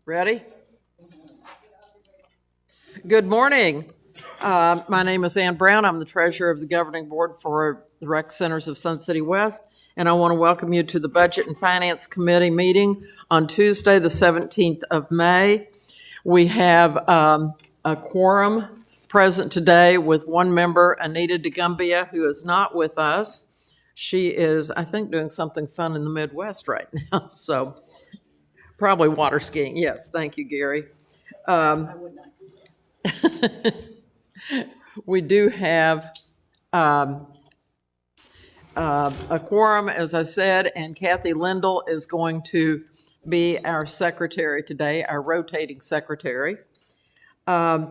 Ready? Good morning. My name is Ann Brown. I'm the treasurer of the governing board for the rec centers of Sun City West, and I want to welcome you to the Budget and Finance Committee meeting on Tuesday, the 17th of May. We have a quorum present today with one member, Anita DeGumbia, who is not with us. She is, I think, doing something fun in the Midwest right now, so probably water skiing. Yes, thank you, Gary. We do have a quorum, as I said, and Kathy Lindell is going to be our secretary today, our rotating secretary. I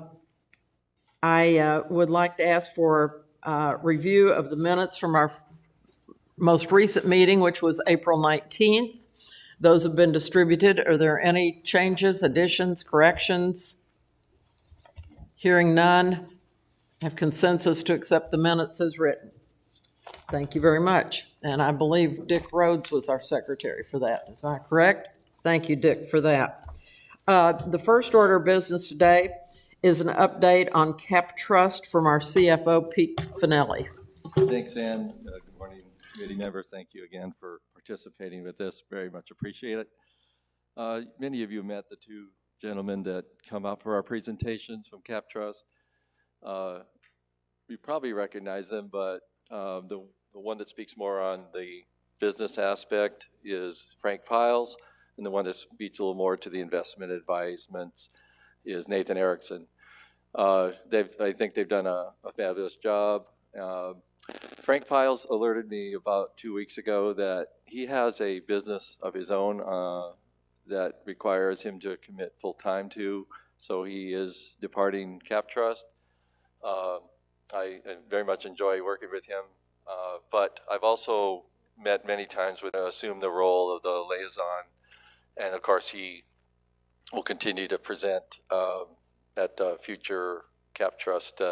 would like to ask for review of the minutes from our most recent meeting, which was April 19th. Those have been distributed. Are there any changes, additions, corrections? Hearing none, have consensus to accept the minutes as written. Thank you very much. And I believe Dick Rhodes was our secretary for that. Is that correct? Thank you, Dick, for that. The first order of business today is an update on Cap Trust from our CFO, Pete Finelli. Thanks, Ann. Good morning, committee members. Thank you again for participating with this. Very much appreciate it. Many of you met the two gentlemen that come up for our presentations from Cap Trust. You probably recognize them, but the one that speaks more on the business aspect is Frank Piles, and the one that speaks a little more to the investment advisements is Nathan Erickson. I think they've done a fabulous job. Frank Piles alerted me about 2 weeks ago that he has a business of his own that requires him to commit full time to, so he is departing Cap Trust. I very much enjoy working with him, but I've also met many times with assume the role of the liaison, and of course he will continue to present at future Cap Trust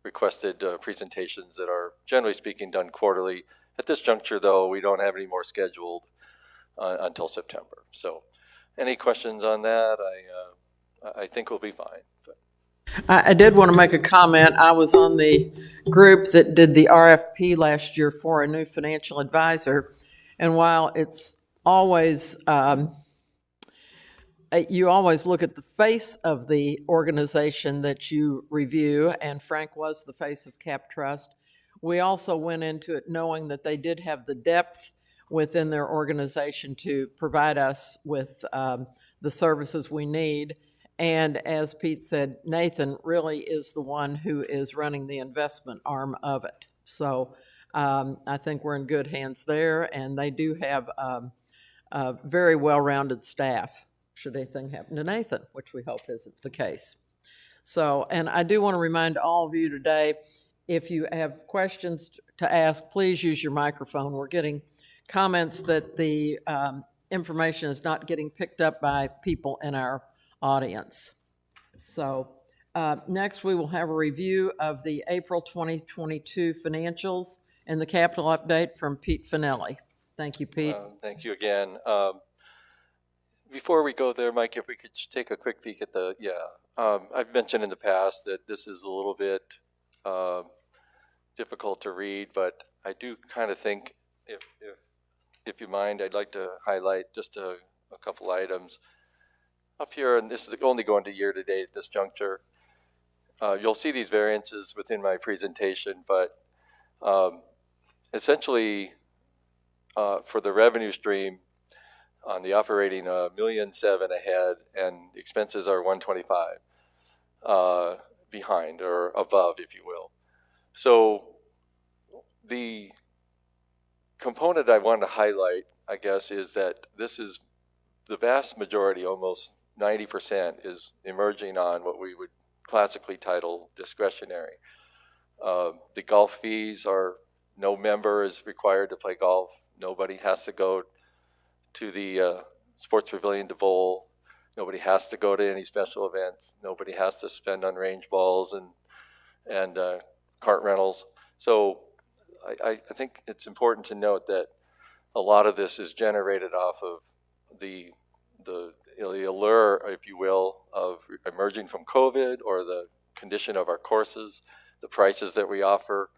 requested presentations that are generally speaking done quarterly. At this juncture, though, we don't have any more scheduled until September. So any questions on that? I think we'll be fine. But. I did want to make a comment. I was on the group that did the RFP last year for a new financial advisor. And while it's always, you always look at the face of the organization that you review, and Frank was the face of Cap Trust, we also went into it knowing that they did have the depth within their organization to provide us with the services we need. And as Pete said, Nathan really is the one who is running the investment arm of it. So I think we're in good hands there, and they do have a very well-rounded staff should anything happen to Nathan, which we hope isn't the case. So, and I do want to remind all of you today, if you have questions to ask, please use your microphone. We're getting comments that the information is not getting picked up by people in our audience. So next we will have a review of the April 2022 financials and the capital update from Pete Finelli. Thank you, Pete. Thank you again. Before we go there, Mike, if we could take a quick peek at the, I've mentioned in the past that this is a little bit difficult to read, but I do kind of think, if you mind, I'd like to highlight just a couple items. Up here, and this is only going to year to date at this juncture, you'll see these variances within my presentation, but essentially for the revenue stream, on the operating, $1.7 million ahead, and expenses are $125 behind or above, if you will. So the component I want to highlight, I guess, is that this is the vast majority, almost 90%, is emerging on what we would classically title discretionary. The golf fees are, no member is required to play golf. Nobody has to go to the Sports Pavilion to bowl. Nobody has to go to any special events. Nobody has to spend on range balls and cart rentals. So I think it's important to note that a lot of this is generated off of the the allure, if you will, of emerging from COVID, or the condition of our courses, the prices that we offer,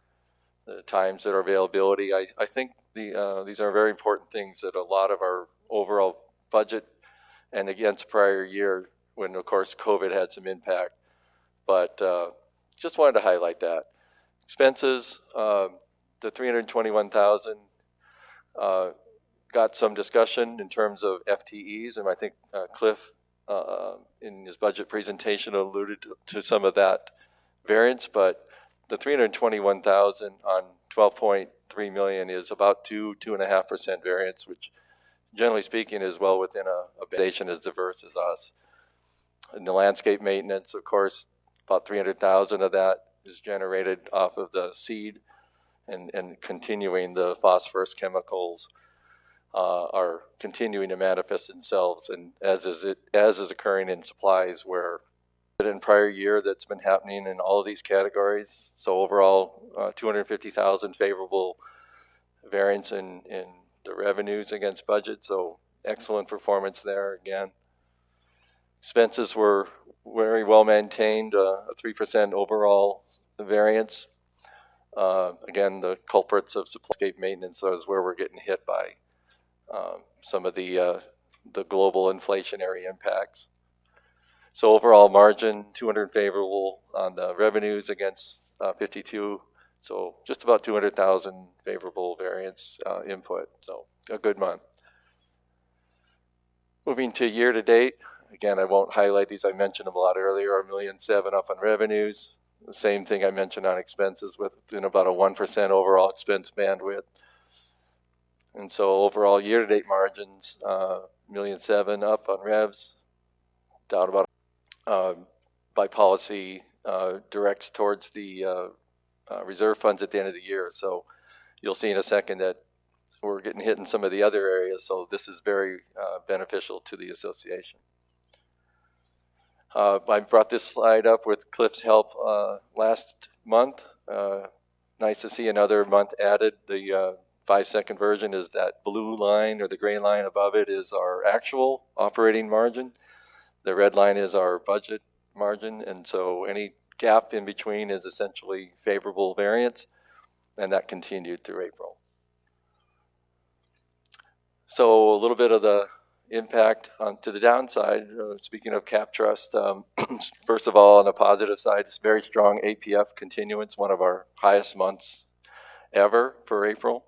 the times that are availability. I think these are very important things that a lot of our overall budget, and against prior year when of course COVID had some impact, but just wanted to highlight that. Expenses, the 321,000 got some discussion in terms of FTEs, and I think Cliff in his budget presentation alluded to some of that variance, but the 321,000 on 12.3 million is about 2.5% variance, which generally speaking is well within a organization as diverse as us. In the landscape maintenance, of course, about 300,000 of that is generated off of the seed, and continuing the phosphorus chemicals are continuing to manifest themselves, and as is occurring in supplies, where in prior year that's been happening in all of these categories. So overall, 250,000 favorable variance in the revenues against budget. So excellent performance there again. Expenses were very well maintained, a 3% overall variance. Again, the culprits of supply maintenance is where we're getting hit by some of the global inflationary impacts. So overall margin, 200 favorable on the revenues against 52. So just about 200,000 favorable variance input. So a good month. Moving to year to date, again, I won't highlight these. I mentioned them a lot earlier. $1.7 million up on revenues. The same thing I mentioned on expenses, within about a 1% overall expense bandwidth. And so overall year to date margins, $1.7 million up on revs, down about by policy directs towards the reserve funds at the end of the year. So you'll see in a second that we're getting hit in some of the other areas. So this is very beneficial to the association. I brought this slide up with Cliff's help last month. Nice to see another month added. The 5-second version is that blue line, or the gray line above it is our actual operating margin. The red line is our budget margin, and so any gap in between is essentially favorable variance, and that continued through April. So a little bit of the impact to the downside, speaking of CapTrust, first of all, on the positive side, it's very strong APF continuance, one of our highest months ever for April.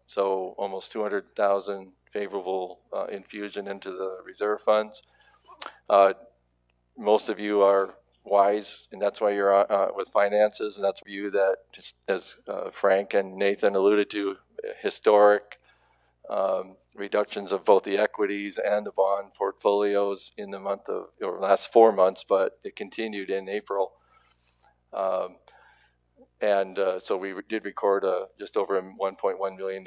So almost 200,000 favorable infusion into the reserve funds. Most of you are wise, and that's why you're with finances, and that's a view that, just as Frank and Nathan alluded to, historic reductions of both the equities and the bond portfolios in the month of, or last 4 months, but it continued in April. So we did record just over a $1.1 million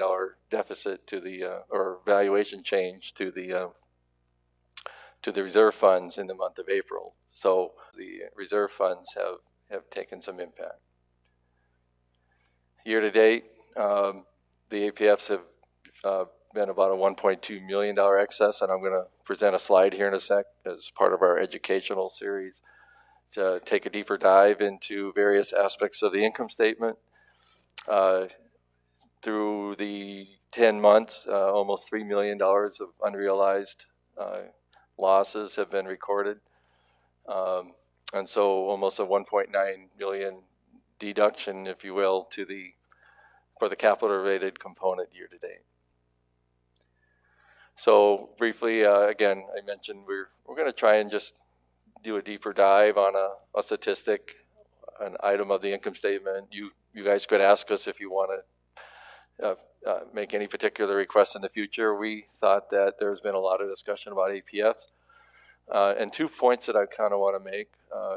deficit to the, or valuation change to the reserve funds in the month of April. So the reserve funds have taken some impact. Year to date, the APFs have been about a $1.2 million excess, and I'm going to present a slide here in a sec as part of our educational series to take a deeper dive into various aspects of the income statement. Through the 10 months, almost $3 million of unrealized losses have been recorded. And so almost a 1.9 million deduction, if you will, for the capital related component year to date. So briefly, again, I mentioned we're going to try and just do a deeper dive on a statistic, an item of the income statement. You guys could ask us if you want to make any particular requests in the future. We thought that there's been a lot of discussion about APFs. And 2 points that I kind of want to make.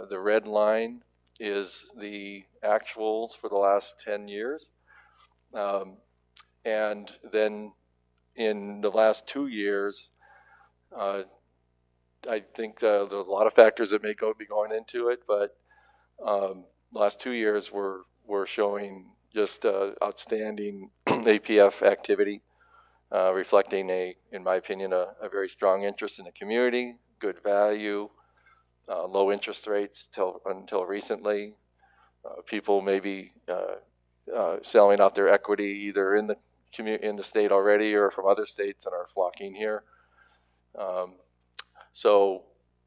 The red line is the actuals for the last 10 years. And then in the last 2 years, I think there's a lot of factors that may be going into it, but the last 2 years were showing just outstanding APF activity. reflecting in my opinion, a very strong interest in the community, good value, low interest rates until recently. People maybe selling off their equity either in the state already or from other states and are flocking here. So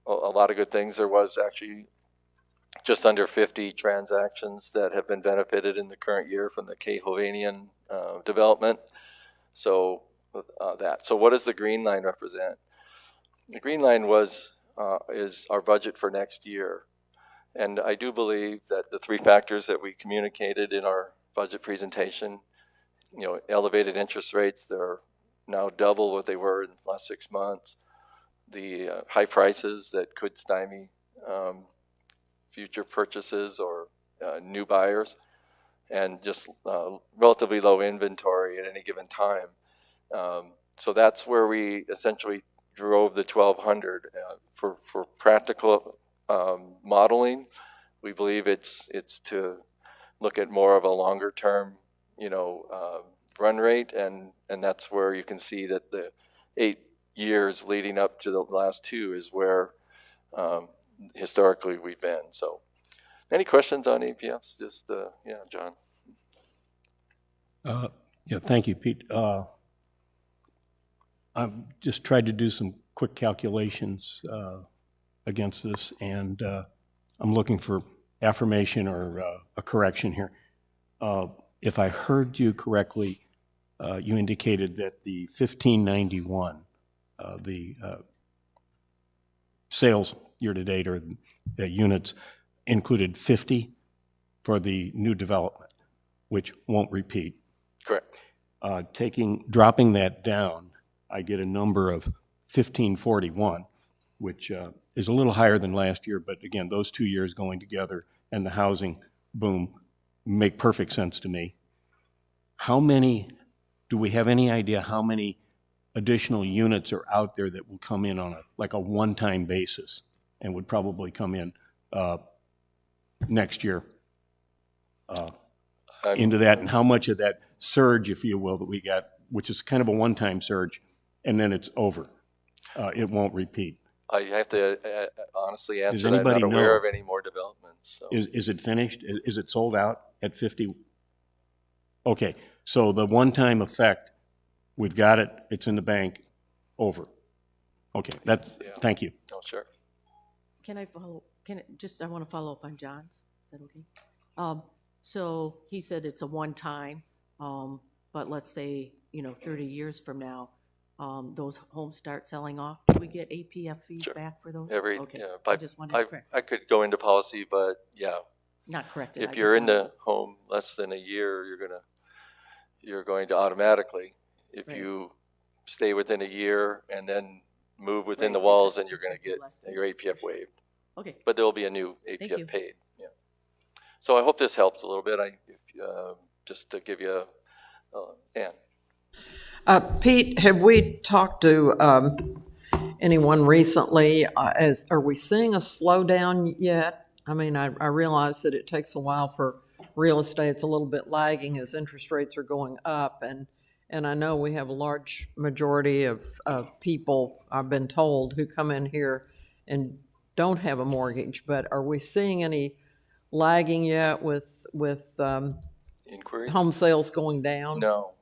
a lot of good things. There was actually just under 50 transactions that have been benefited in the current year from the K. Hovanian development. So So what does the green line represent? The green line is our budget for next year. And I do believe that the three factors that we communicated in our budget presentation, elevated interest rates, they're now double what they were in the last 6 months. The high prices that could stymie future purchases or new buyers, and just relatively low inventory at any given time. So that's where we essentially drove the 1,200 for practical modeling. We believe it's to look at more of a longer term, run rate, and that's where you can see that the 8 years leading up to the last two is where historically we've been. So, any questions on APFs? Just John. Thank you, Pete. I've just tried to do some quick calculations against this, and I'm looking for affirmation or a correction here. If I heard you correctly, you indicated that the 1591, the sales year-to-date or the units included 50 for the new development, which won't repeat. Correct. Dropping that down, I get a number of 1541, which is a little higher than last year, but again, those 2 years going together and the housing boom make perfect sense to me. Do we have any idea how many additional units are out there that will come in on a one-time basis and would probably come in next year into that, and how much of that surge, if you will, that we got, which is kind of a one-time surge, and then it's over. It won't repeat. I have to honestly answer Does that. I'm anybody not aware know? of any more developments. So. Is it finished? Is it sold out at 50? Okay, so the one-time effect, we've got it, it's in the bank, over. Okay, thank you. Oh, sure. Can I follow? I want to follow up on John's. Is that okay? So he said it's a one-time, but let's say 30 years from now, those homes start selling off. Do we get APF fees Sure. back for those? Okay. I just wanted to correct. I could go into policy, but yeah, Not corrected. if you're in the home less than a year, you're going to automatically. If Right. you stay within a year and then move within Right, the walls, okay. then you're going to get Less than- your APF waived. Okay. But there will be a new you. APF paid. Yeah. So I hope this helps a little bit. Just to give you Ann. Pete, have we talked to anyone recently? Are we seeing a slowdown yet? I mean, I realize that it takes a while for real estate. It's a little bit lagging as interest rates are going up, and I know we have a large majority of people, I've been told, who come in here and don't have a mortgage. But are we seeing any lagging yet with Inquiries? home sales going down? No,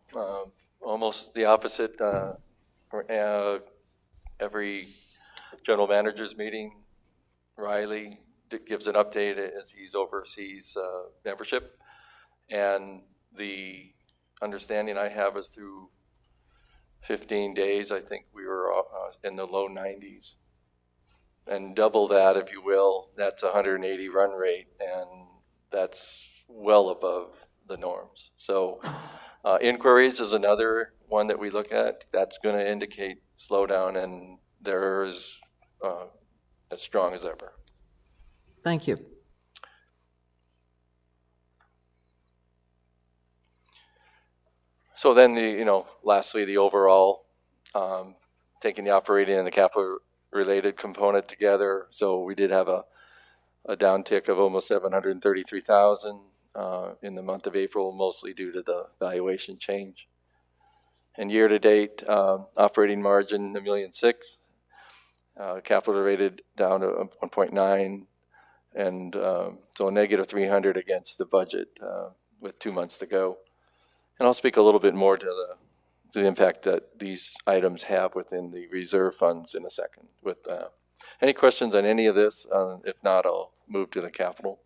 almost the opposite. Every general managers meeting, Riley gives an update as he oversees membership, and the understanding I have is through 15 days, I think we were in the low 90s, and double that, if you will, that's 180 run rate, and that's well above the norms. So inquiries is another one that we look at. That's going to indicate slowdown, and they're as strong as ever. Thank you. So then lastly, the overall, taking the operating and the capital related component together. So we did have a downtick of almost 733,000 in the month of April, mostly due to the valuation change. And year-to-date, operating margin, $1,600,000. Capital rated down to 1.9, and so a negative 300 against the budget with 2 months to go. And I'll speak a little bit more to the impact that these items have within the reserve funds in a second. With any questions on any of this? If not, I'll move to the capital.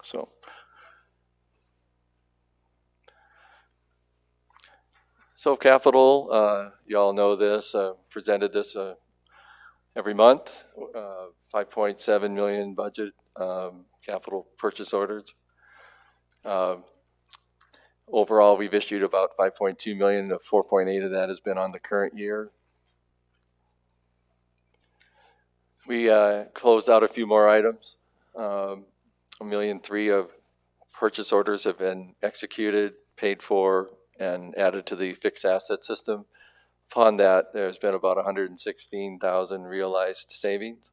So capital, you all know this, presented this every month, 5.7 million budget capital purchase orders. Overall, we've issued about 5.2 million, of 4.8 of that has been on the current year. We closed out a few more items. 1.3 million of purchase orders have been executed, paid for, and added to the fixed asset system. Upon that, there's been about 116,000 realized savings.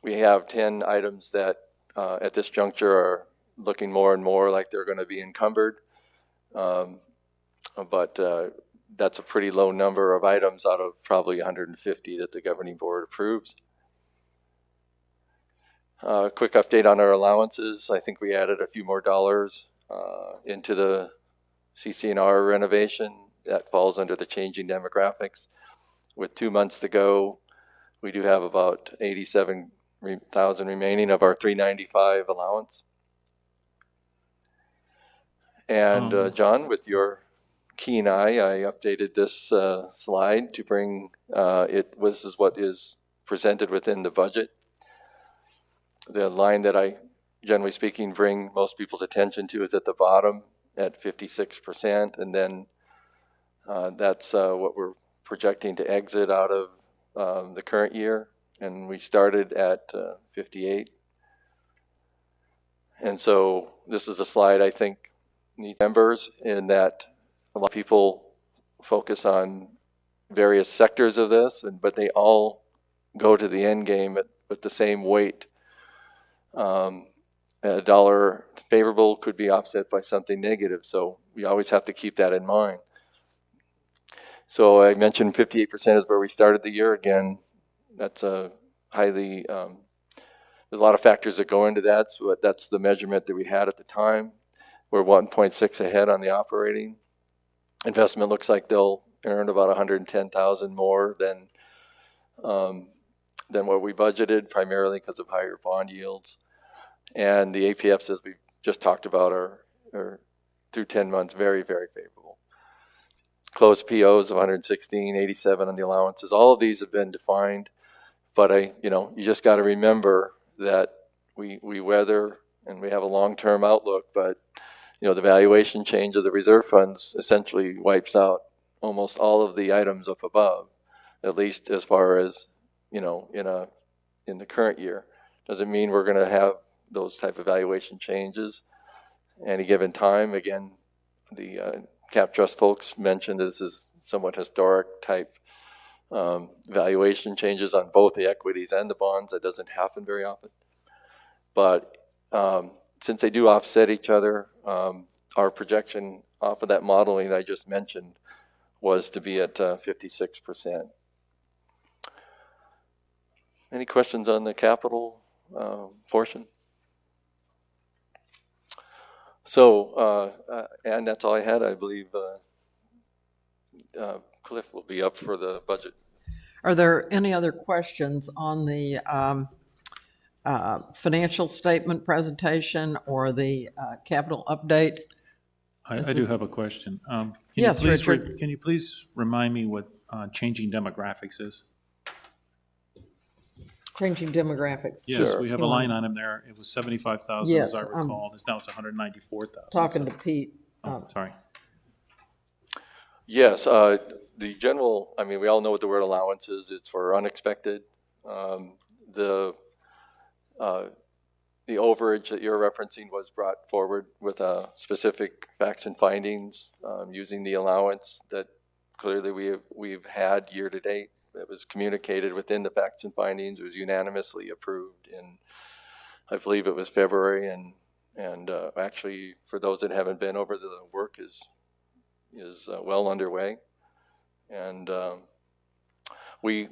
We have 10 items that at this juncture are looking more and more like they're going to be encumbered. But that's a pretty low number of items out of probably 150 that the governing board approves. Quick update on our allowances. I think we added a few more dollars into the CC&R renovation. That falls under the changing demographics. With 2 months to go, we do have about 87,000 remaining of our 395 allowance. And John, with your keen eye, I updated this slide to bring this is what is presented within the budget. The line that I, generally speaking, bring most people's attention to is at the bottom at 56%, and then that's what we're projecting to exit out of the current year, and we started at 58. And so this is a slide I think needs members, in that a lot of people focus on various sectors of this, but they all go to the end game with the same weight. A dollar favorable could be offset by something negative, so we always have to keep that in mind. So I mentioned 58% is where we started the year. Again, that's a highly, there's a lot of factors that go into that, so that's the measurement that we had at the time. We're 1.6 ahead on the operating. Investment looks like they'll earn about 110,000 more than what we budgeted, primarily because of higher bond yields. And the APFs, as we just talked about, are through 10 months very, very favorable. Closed POs of 116, 87 on the allowances. All of these have been defined, but you just got to remember that we weather and we have a long-term outlook, but the valuation change of the reserve funds essentially wipes out almost all of the items up above, at least as far as in the current year. Doesn't mean we're going to have those type of valuation changes any given time. Again, the Cap Trust folks mentioned this is somewhat historic type valuation changes on both the equities and the bonds. That doesn't happen very often. But since they do offset each other, our projection off of that modeling I just mentioned was to be at 56%. Any questions on the capital portion? So, and that's all I had. I believe Cliff will be up for the budget. Are there any other questions on the financial statement presentation or the capital update? I do have a question. Yes, Richard. Can you please remind me what changing demographics is? Changing demographics. Yes, Sure. we have a line on him there. It was 75,000, Yes, as I recall. Now it's 194,000. Talking to Pete. Sorry. Yes, the general, we all know what the word allowance is. It's for unexpected. The overage that you're referencing was brought forward with specific facts and findings using the allowance that clearly we've had year to date. It was communicated within the facts and findings. It was unanimously approved in, I believe it was February, and And actually, for those that haven't been over, the work is well underway. And we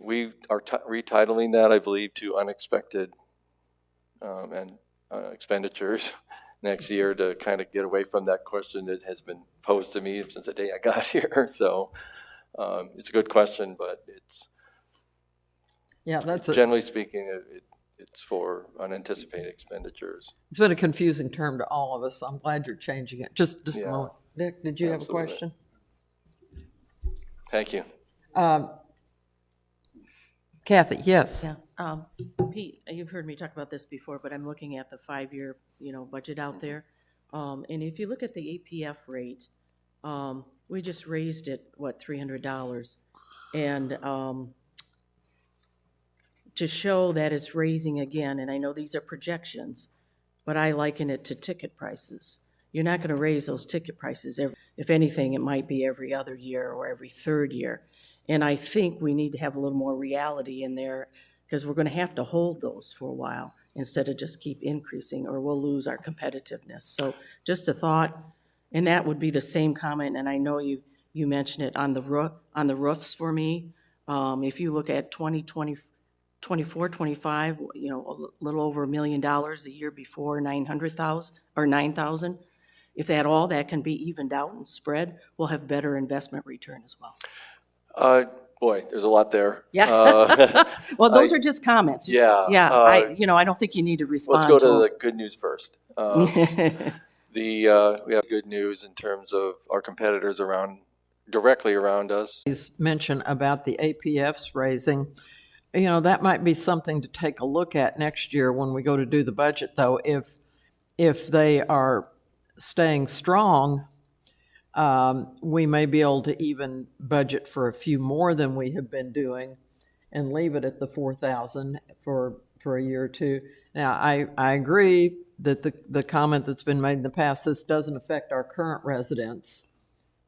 are retitling that, I believe, to unexpected and expenditures next year to kind of get away from that question that has been posed to me since the day I got here. So it's a good question, but it's Yeah, that's generally speaking, it's for unanticipated expenditures. it's been a confusing term to all of us. So I'm glad you're changing it. Just a Yeah. moment. Dick, did you have a Absolutely. question? Thank you. Kathy, yes. Yeah, Pete, you've heard me talk about this before, but I'm looking at the 5-year, budget out there. And if you look at the APF rate, we just raised it, $300? And to show that it's raising again, and I know these are projections, but I liken it to ticket prices. You're not going to raise those ticket prices if anything, it might be every other year or every third year. And I think we need to have a little more reality in there because we're going to have to hold those for a while instead of just keep increasing or we'll lose our competitiveness. So just a thought, and that would be the same comment, and I know you mentioned it on the roofs for me. If you look at 2024, 25, a little over $1 million the year before, 900,000 or 9,000. If all that can be evened out and spread, we'll have better investment return as well. Boy, there's a lot there. Yeah. Well, those are just comments. Yeah. Yeah, I don't think you need to respond. Let's go to the them. good news first. We have good news in terms of our competitors directly around us. Please mention about the APFs raising. That might be something to take a look at next year when we go to do the budget, though. If they are staying strong, we may be able to even budget for a few more than we have been doing and leave it at the 4,000 for a year or two. Now, I agree that the comment that's been made in the past, this doesn't affect our current residents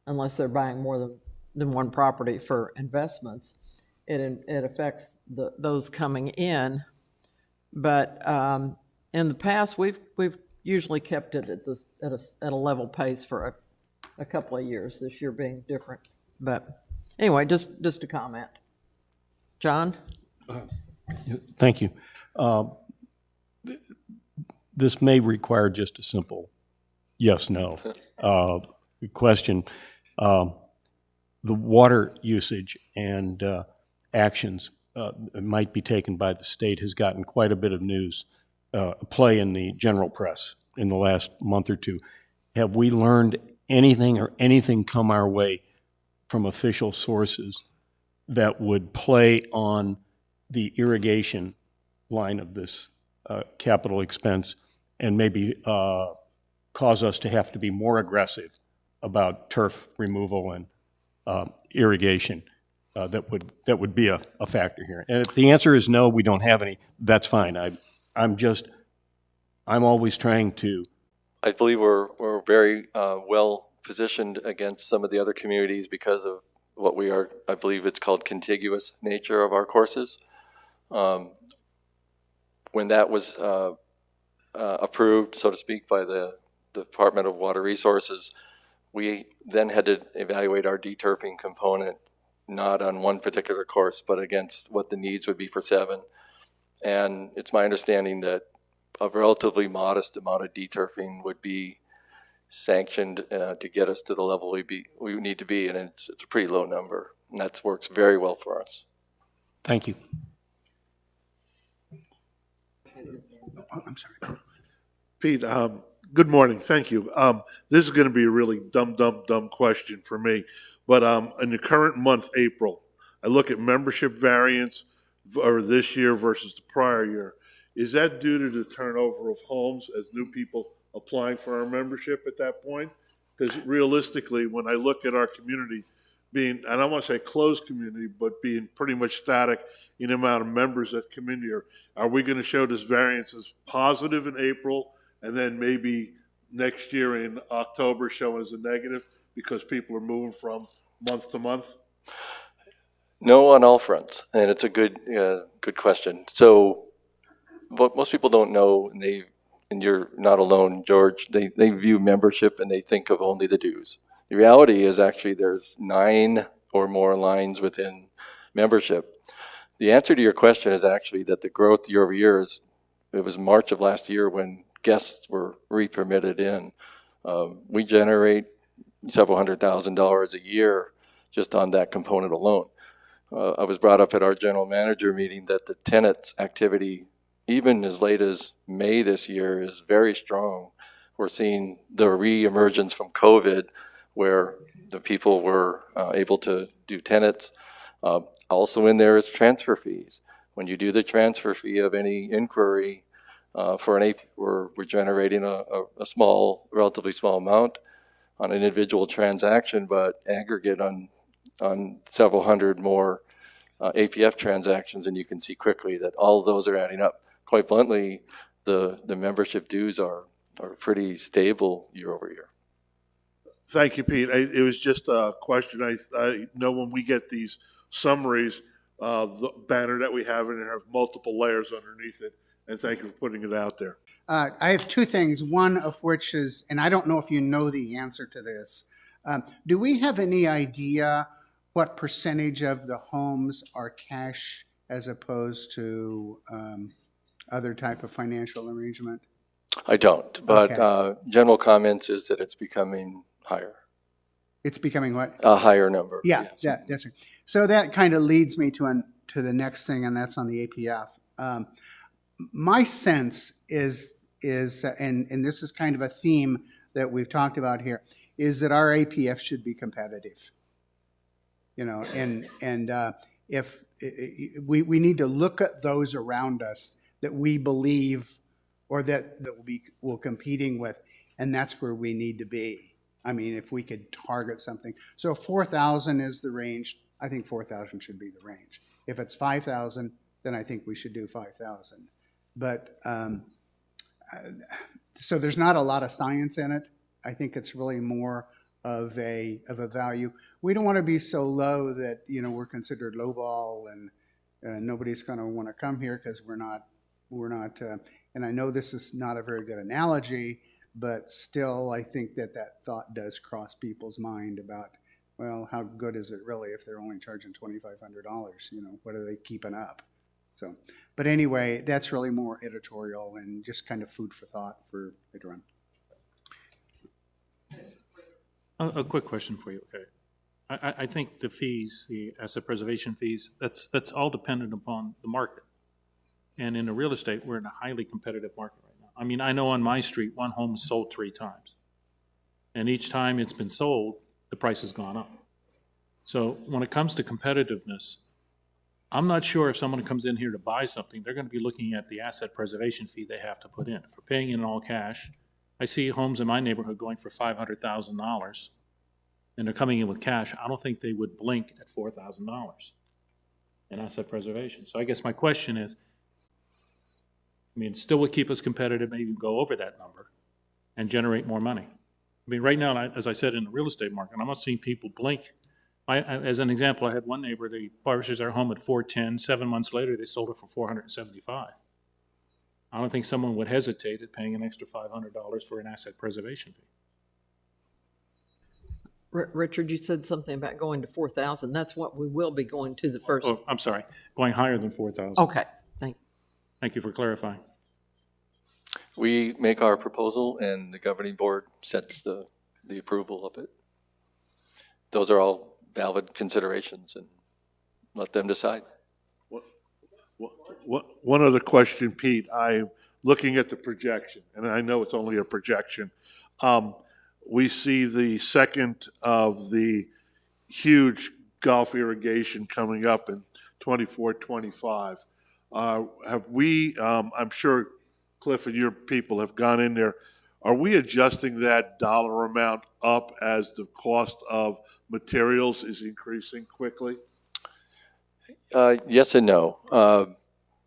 unless they're buying more than one property for investments. It affects those coming in, but in the past we've usually kept it at a level pace for a couple of years. This year being different, but anyway, just a comment. John, Thank you. This may require just a simple yes, no question. The water usage and actions might be taken by the state has gotten quite a bit of news play in the general press in the last month or two. Have we learned anything or anything come our way from official sources that would play on the irrigation line of this capital expense and maybe cause us to have to be more aggressive about turf removal and irrigation? That would be a factor here. And if the answer is no, we don't have any, that's fine. I'm always trying to. I believe we're very well positioned against some of the other communities because of what we are, I believe it's called contiguous nature of our courses. When that was approved, so to speak, by the Department of Water Resources, we then had to evaluate our deturfing component, not on one particular course, but against what the needs would be for 7. And it's my understanding that a relatively modest amount of deturfing would be sanctioned to get us to the level we need to be, and it's a pretty low number, and that works very well for us. Thank you. I'm sorry. Pete, good morning. Thank you. This is going to be a really dumb question for me. But in the current month, April, I look at membership variance or this year versus the prior year. Is that due to the turnover of homes as new people applying for our membership at that point? Because realistically, when I look at our community being, I don't want to say closed community, but being pretty much static in the amount of members that come in here, are we going to show this variance as positive in April and then maybe next year in October show as a negative because people are moving from month to month? No, on all fronts, and it's a good question. So what most people don't know, and they and you're not alone, George, they view membership and they think of only the dues. The reality is actually there's 9 or more lines within membership. The answer to your question is actually that the growth year over year is, it was March of last year when guests were re-permitted in. We generate several $100,000 a year just on that component alone. I was brought up at our general manager meeting that the tenants activity, even as late as May this year, is very strong. We're seeing the re-emergence from COVID where the people were able to do tenants. Also in there is transfer fees. When you do the transfer fee of any inquiry for an we're generating a small, relatively small amount on an individual transaction, but aggregate on several hundred more APF transactions, and you can see quickly that all of those are adding up. Quite bluntly, the membership dues are pretty stable year over year. Thank you, Pete. It was just a question. I know when we get these summaries, the banner that we have in there have multiple layers underneath it, and thank you for putting it out there. I have two things, one of which is, and I don't know if you know the answer to this. Do we have any idea what percentage of the homes are cash as opposed to other type of financial arrangement? I don't, but Okay. general comments is that it's becoming higher, It's becoming what? a higher number. Yeah, yes. that's right. So that kind of leads me to the next thing, and that's on the APF. My sense is, and this is kind of a theme that we've talked about here, is that our APF should be competitive. You know, and if we need to look at those around us that we believe or that we're competing with, and that's where we need to be. I mean, if we could target something. So 4,000 is the range. I think 4,000 should be the range. If it's 5,000, then I think we should do 5,000. But so there's not a lot of science in it. I think it's really more of a value. We don't want to be so low that, you know, we're considered lowball and nobody's going to want to come here because we're not. And I know this is not a very good analogy, but still, I think that thought does cross people's mind about, well, how good is it really if they're only charging $2,500? You know, what are they keeping up? So, but anyway, that's really more editorial and just kind of food for thought for later on. A quick question for you, okay? I think the fees, the asset preservation fees, that's all dependent upon the market. And in the real estate, we're in a highly competitive market right now. I mean, I know on my street, one home is sold 3 times. And each time it's been sold, the price has gone up. So when it comes to competitiveness, I'm not sure if someone comes in here to buy something, they're going to be looking at the asset preservation fee they have to put in. If we're paying in all cash, I see homes in my neighborhood going for $500,000, and they're coming in with cash. I don't think they would blink at $4,000 in asset preservation. So I guess my question is, I mean, it still would keep us competitive, maybe go over that number and generate more money. I mean, right now, as I said, in the real estate market, I'm not seeing people blink. As an example, I had one neighbor, they purchased their home at $410,000. 7 months later, they sold it for $475,000. I don't think someone would hesitate at paying an extra $500 for an asset preservation fee. Richard, you said something about going to 4,000. That's what we will be going to the first. Oh, I'm sorry, going higher than 4,000. Okay, thank you. Thank you for clarifying. We make our proposal and the governing board sets the approval of it. Those are all valid considerations and let them decide. One other question, Pete. I'm looking at the projection, and I know it's only a projection. We see the second of the huge Gulf irrigation coming up in 24, 25. Have we, I'm sure Cliff and your people have gone in there, are we adjusting that dollar amount up as the cost of materials is increasing quickly? Yes and no.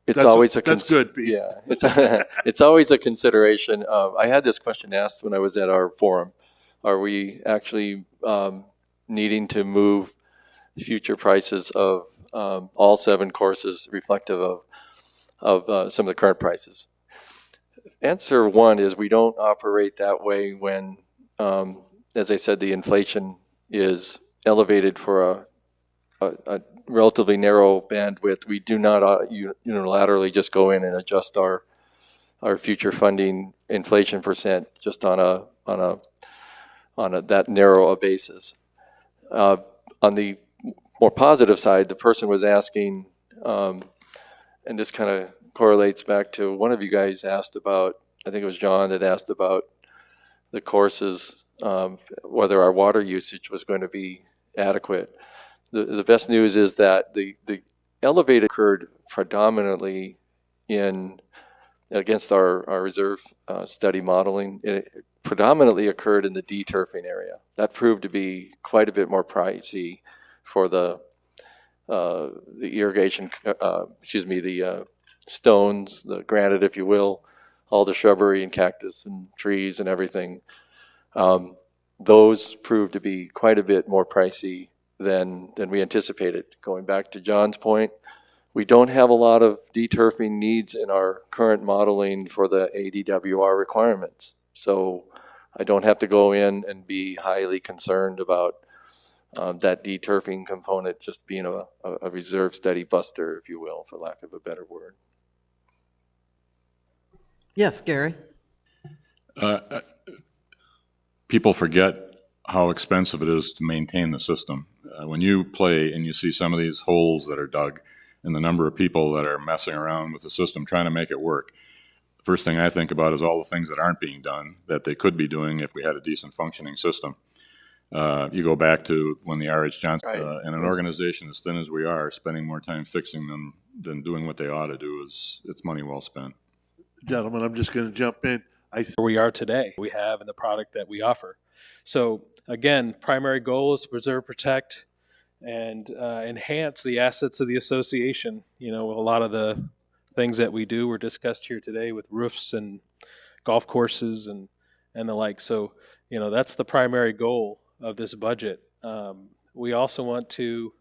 It's That's- always a that's good, Pete. Yeah, it's always a consideration. I had this question asked when I was at our forum. Are we actually needing to move future prices of all 7 courses reflective of some of the current prices? answer one is we don't operate that way when, as I said, the inflation is elevated for a relatively narrow bandwidth. We do not unilaterally just go in and adjust our future funding inflation percent just on that narrow a basis. On the more positive side, the person was asking, and this kind of correlates back to one of you guys asked about, I think it was John that asked about the courses, whether our water usage was going to be adequate. The best news is that the elevated occurred predominantly against our reserve study modeling. It predominantly occurred in the deturfing area. That proved to be quite a bit more pricey for the irrigation, the stones, the granite, if you will, all the shrubbery and cactus and trees and everything. Those proved to be quite a bit more pricey than we anticipated. Going back to John's point, we don't have a lot of deturfing needs in our current modeling for the ADWR requirements. So I don't have to go in and be highly concerned about that deturfing component just being a reserve study buster, if you will, for lack of a better word. Yes, Gary? People forget how expensive it is to maintain the system. When you play and you see some of these holes that are dug and the number of people that are messing around with the system trying to make it work, the first thing I think about is all the things that aren't being done that they could be doing if we had a decent functioning system. You go back to when the R.H. Johnson, and an organization as thin as we are, spending more time fixing them than doing what they ought to do it's money well spent. Gentlemen, I'm just going to jump in. Where we are today, we have in the product that we offer. So again, primary goal is to preserve, protect, and enhance the assets of the association. You know, a lot of the things that we do were discussed here today with roofs and golf courses and the like. So, you know, that's the primary goal of this budget. We also want to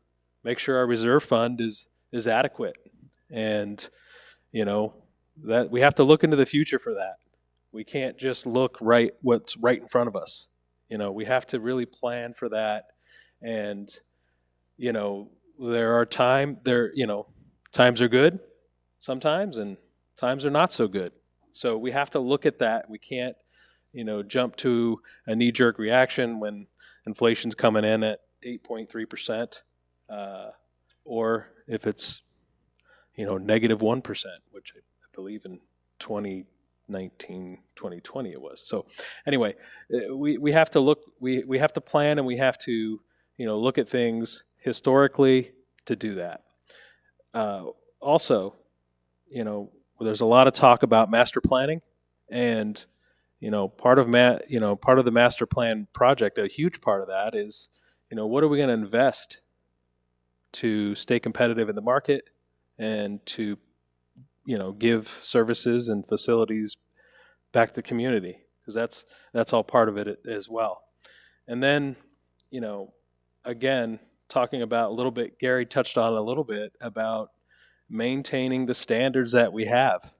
make sure our reserve fund is adequate. And, you know, that we have to look into the future for that. We can't just look what's right in front of us. You know, we have to really plan for that. And, you know, times are good sometimes and times are not so good. So we have to look at that. We can't, you know, jump to a knee-jerk reaction when inflation's coming in at 8.3%, or if it's, you know, negative 1%, which I believe in 2019, 2020 it was. So anyway, we have to look, we have to plan, and we have to, you know, look at things historically to do that. Also, you know, there's a lot of talk about master planning, and you know, part of the master plan project, a huge part of that is, you know, what are we going to invest to stay competitive in the market and to, you know, give services and facilities back to the community, because that's all part of it as well. And then, you know, again, talking about a little bit, Gary touched on a little bit about maintaining the standards that we have,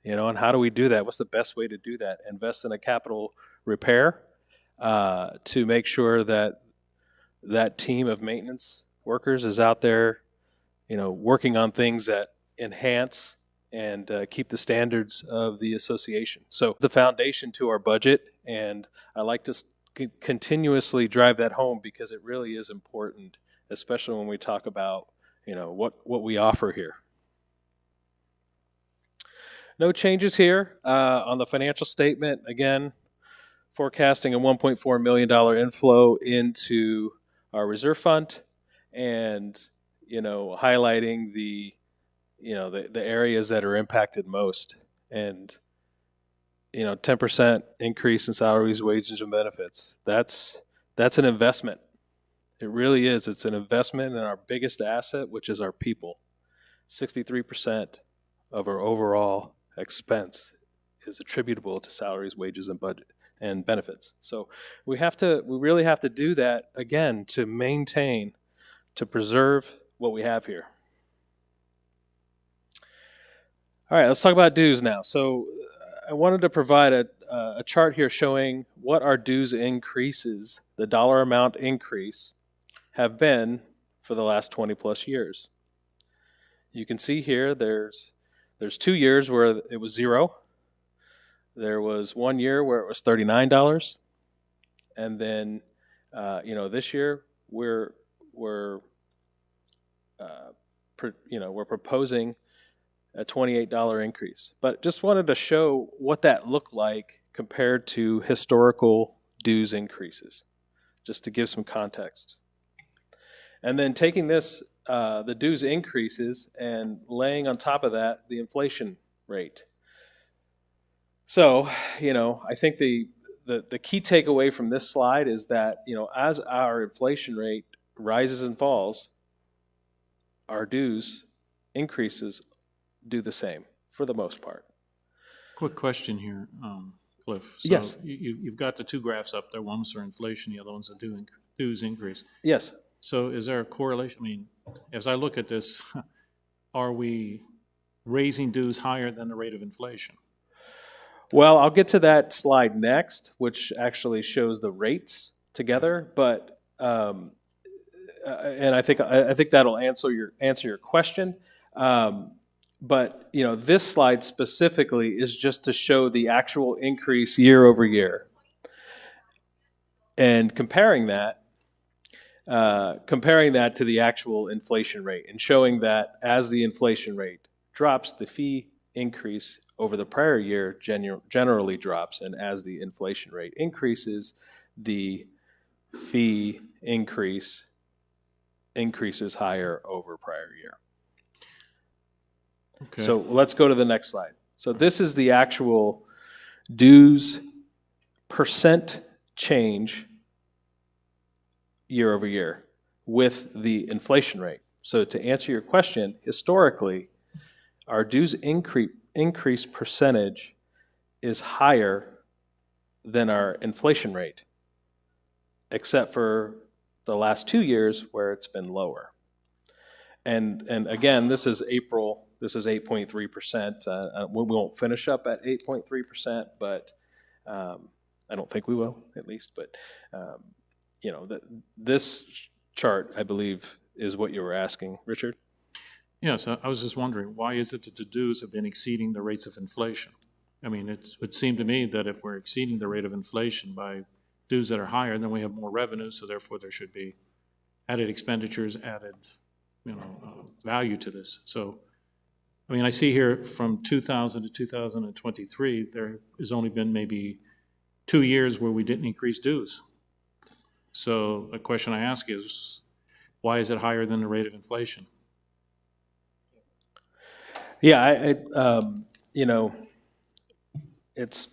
you know, and how do we do that? What's the best way to do that? Invest in a capital repair to make sure that that team of maintenance workers is out there, you know, working on things that enhance and keep the standards of the association. So the foundation to our budget, and I like to continuously drive that home because it really is important, especially when we talk about, you know, what we offer here. No changes here on the financial statement. Again, forecasting a $1.4 million inflow into our reserve fund, and, you know, highlighting the areas that are impacted most. And, you know, 10% increase in salaries, wages, and benefits. That's an investment. It really is. It's an investment in our biggest asset, which is our people. 63% of our overall expense is attributable to salaries, wages, and budget and benefits. So we really have to do that again to maintain, to preserve what we have here. All right, let's talk about dues now. So I wanted to provide a chart here showing what our dues increases, the dollar amount increase, have been for the last 20 plus years. You can see here there's 2 years where it was 0. There was 1 year where it was $39, and then this year we're proposing a $28 increase. But just wanted to show what that looked like compared to historical dues increases, just to give some context. And then taking this, the dues increases, and laying on top of that the inflation rate. So, I think the key takeaway from this slide is that, as our inflation rate rises and falls, our dues increases do the same for the most part. Quick question here, Cliff. So Yes. You've got the two graphs up there. One's for inflation, the other one's the dues increase. Yes. So is there a correlation? I mean, as I look at this, are we raising dues higher than the rate of inflation? Well, I'll get to that slide next, which actually shows the rates together. But and I think that'll answer your question. But this slide specifically is just to show the actual increase year over year, and comparing that to the actual inflation rate, and showing that as the inflation rate drops, the fee increase over the prior year generally drops, and as the inflation rate increases, the fee increases higher over prior year. Okay. So let's go to the next slide. So this is the actual dues percent change year over year with the inflation rate. So to answer your question, historically, our dues increase percentage is higher than our inflation rate, except for the last 2 years where it's been lower. And again, this is April. This is 8.3%. We won't finish up at 8.3%, but I don't think we will, at least. But this chart, I believe, is what you were asking, Richard. Yes, I was just wondering, why is it that the dues have been exceeding the rates of inflation? I mean, it would seem to me that if we're exceeding the rate of inflation by dues that are higher, then we have more revenue, so therefore there should be added expenditures, added value to this. So, I mean, I see here from 2000 to 2023, there has only been maybe 2 years where we didn't increase dues. So the question I ask is, why is it higher than the rate of inflation? Yeah, it's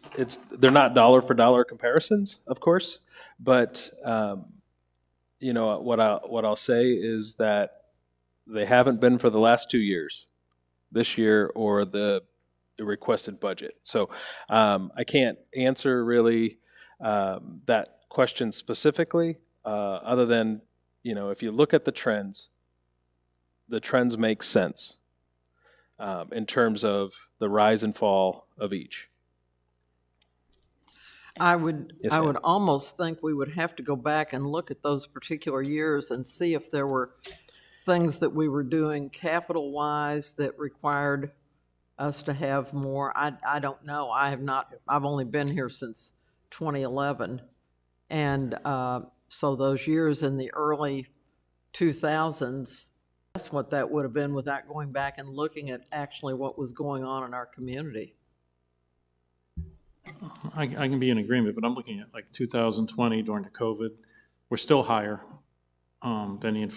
they're not dollar for dollar comparisons, of course, but what I'll say is that they haven't been for the last 2 years, this year or the requested budget. So I can't answer really that question specifically, other than if you look at the trends make sense. In terms of the rise and fall of each. I would Yes, ma'am. almost think we would have to go back and look at those particular years and see if there were things that we were doing capital-wise that required us to have more. I don't know. I've only been here since 2011. And so those years in the early 2000s, that's what that would have been without going back and looking at actually what was going on in our community. I can be in agreement, but I'm looking at like 2020 during the COVID, we're still higher than the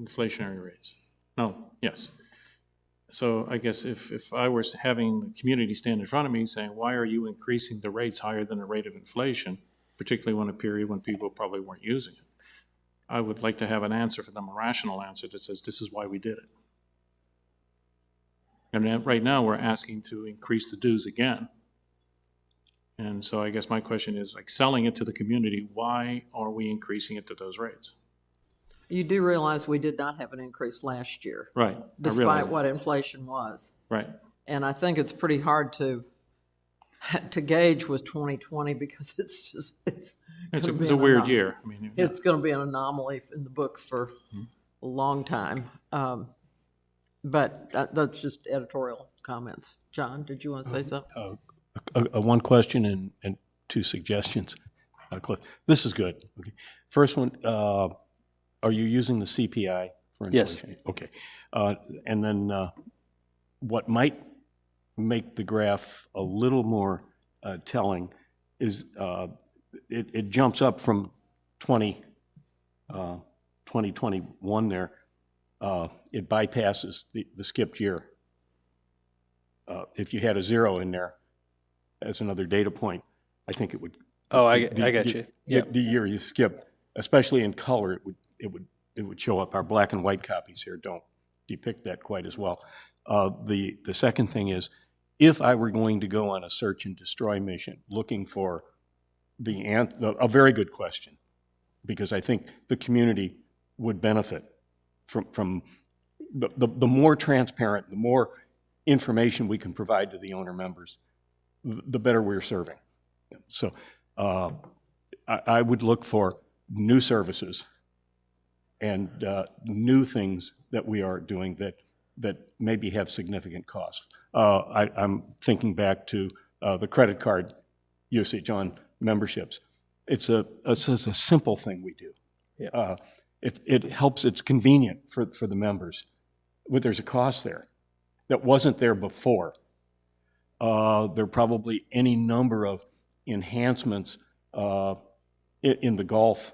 inflationary rates. No, yes. So I guess if I was having the community stand in front of me saying, why are you increasing the rates higher than the rate of inflation, particularly in a period when people probably weren't using it, I would like to have an answer for them, a rational answer that says this is why we did it. And right now we're asking to increase the dues again. And so I guess my question is, like, selling it to the community, why are we increasing it to those rates? You do realize we did not have an increase last year, Right. I realize despite that. what inflation was. Right. And I think it's pretty hard to to gauge with 2020 because it's just, it's It's gonna be a an weird anom- year. I mean, yeah. It's going to be an anomaly in the books for a long time. But that's just editorial comments. John, did you want to say something? One question and two suggestions. Cliff, this is good. Okay. First one, are you using the CPI for Yes. inflation? Okay. And then what might make the graph a little more telling is it jumps up from 2021 there. It bypasses the skipped year. If you had a 0 in there as another data point, I think it would. Oh, I got you. Yeah. The year you skipped, especially in color, it would show up. Our black and white copies here don't depict that quite as well. The second thing is, if I were going to go on a search and destroy mission looking for a very good question, because I think the community would benefit from the more transparent, the more information we can provide to the owner members, the better we're serving. So I would look for new services and new things that we are doing that maybe have significant costs. I'm thinking back to the credit card usage on memberships. It's a simple thing we do. Yeah. It helps, it's convenient for the members, but there's a cost there that wasn't there before. There are probably any number of enhancements in the golf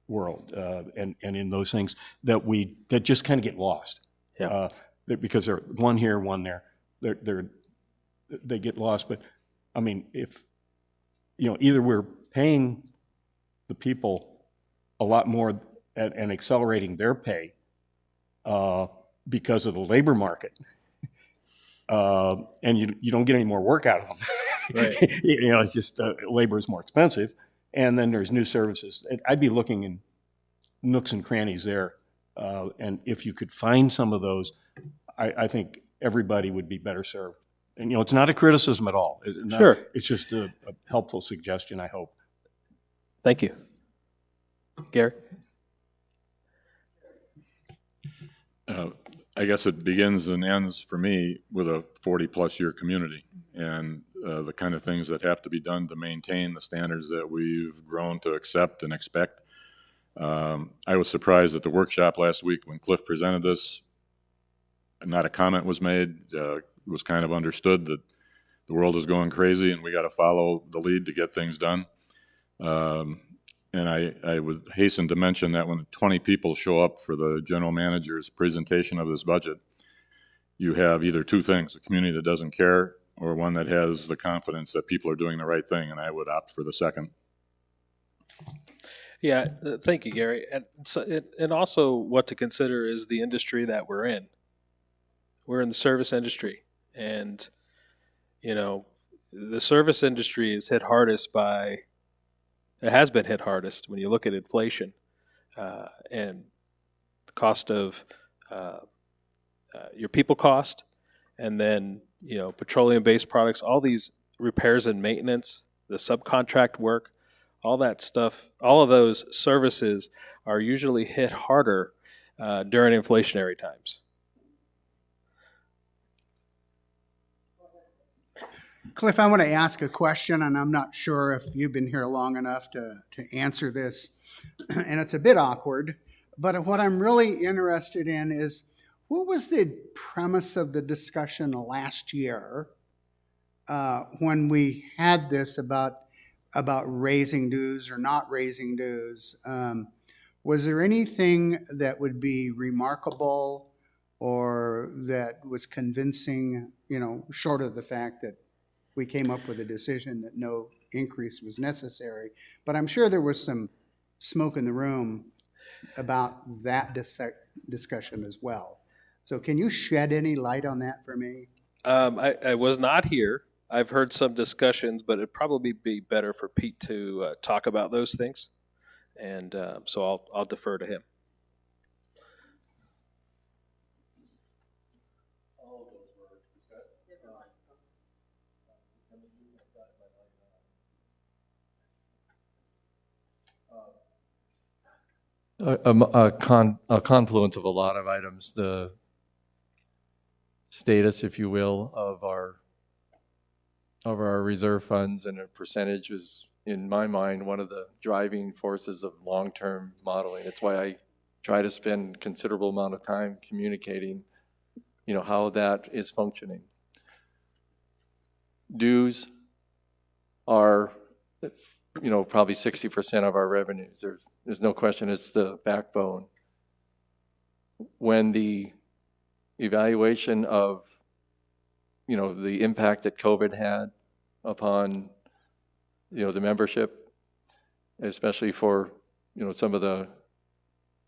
world and in those things that just kind of get lost. Yeah. Because they're one here, one there. They get lost. But I mean, if either we're paying the people a lot more and accelerating their pay because of the labor market, and you don't get any more work out of them. Right. It's just labor is more expensive, and then there's new services. I'd be looking in nooks and crannies there, and if you could find some of those, I think everybody would be better served. And it's not a criticism at all. Sure. It's just a helpful suggestion, I hope. Thank you. Gary? I guess it begins and ends for me with a 40-plus year community and the kind of things that have to be done to maintain the standards that we've grown to accept and expect. I was surprised at the workshop last week when Cliff presented this. Not a comment was made. It was kind of understood that the world is going crazy and we got to follow the lead to get things done. And I would hasten to mention that when 20 people show up for the general manager's presentation of this budget, you have either two things: a community that doesn't care or one that has the confidence that people are doing the right thing, and I would opt for the second. Yeah, thank you, Gary. And also what to consider is the industry that we're in. We're in the service industry, and the service industry is hit hardest by. It has been hit hardest when you look at inflation and the cost of your people cost, and then petroleum-based products, all these repairs and maintenance, the subcontract work, all that stuff, all of those services are usually hit harder during inflationary times. Cliff, I want to ask a question, and I'm not sure if you've been here long enough to answer this, and it's a bit awkward, but what I'm really interested in is, what was the premise of the discussion last year when we had this about raising dues or not raising dues? Was there anything that would be remarkable or that was convincing, short of the fact that we came up with a decision that no increase was necessary? But I'm sure there was some smoke in the room about that discussion as well. So can you shed any light on that for me? I was not here. I've heard some discussions, but it'd probably be better for Pete to talk about those things. And so I'll defer to him. a confluence of a lot of items. The status, if you will, of our reserve funds and a percentage was, in my mind, one of the driving forces of long-term modeling. It's why I try to spend considerable amount of time communicating, how that is functioning. Dues are, probably 60% of our revenues. There's no question it's the backbone. When the evaluation of, the impact that COVID had upon, the membership, especially for, some of the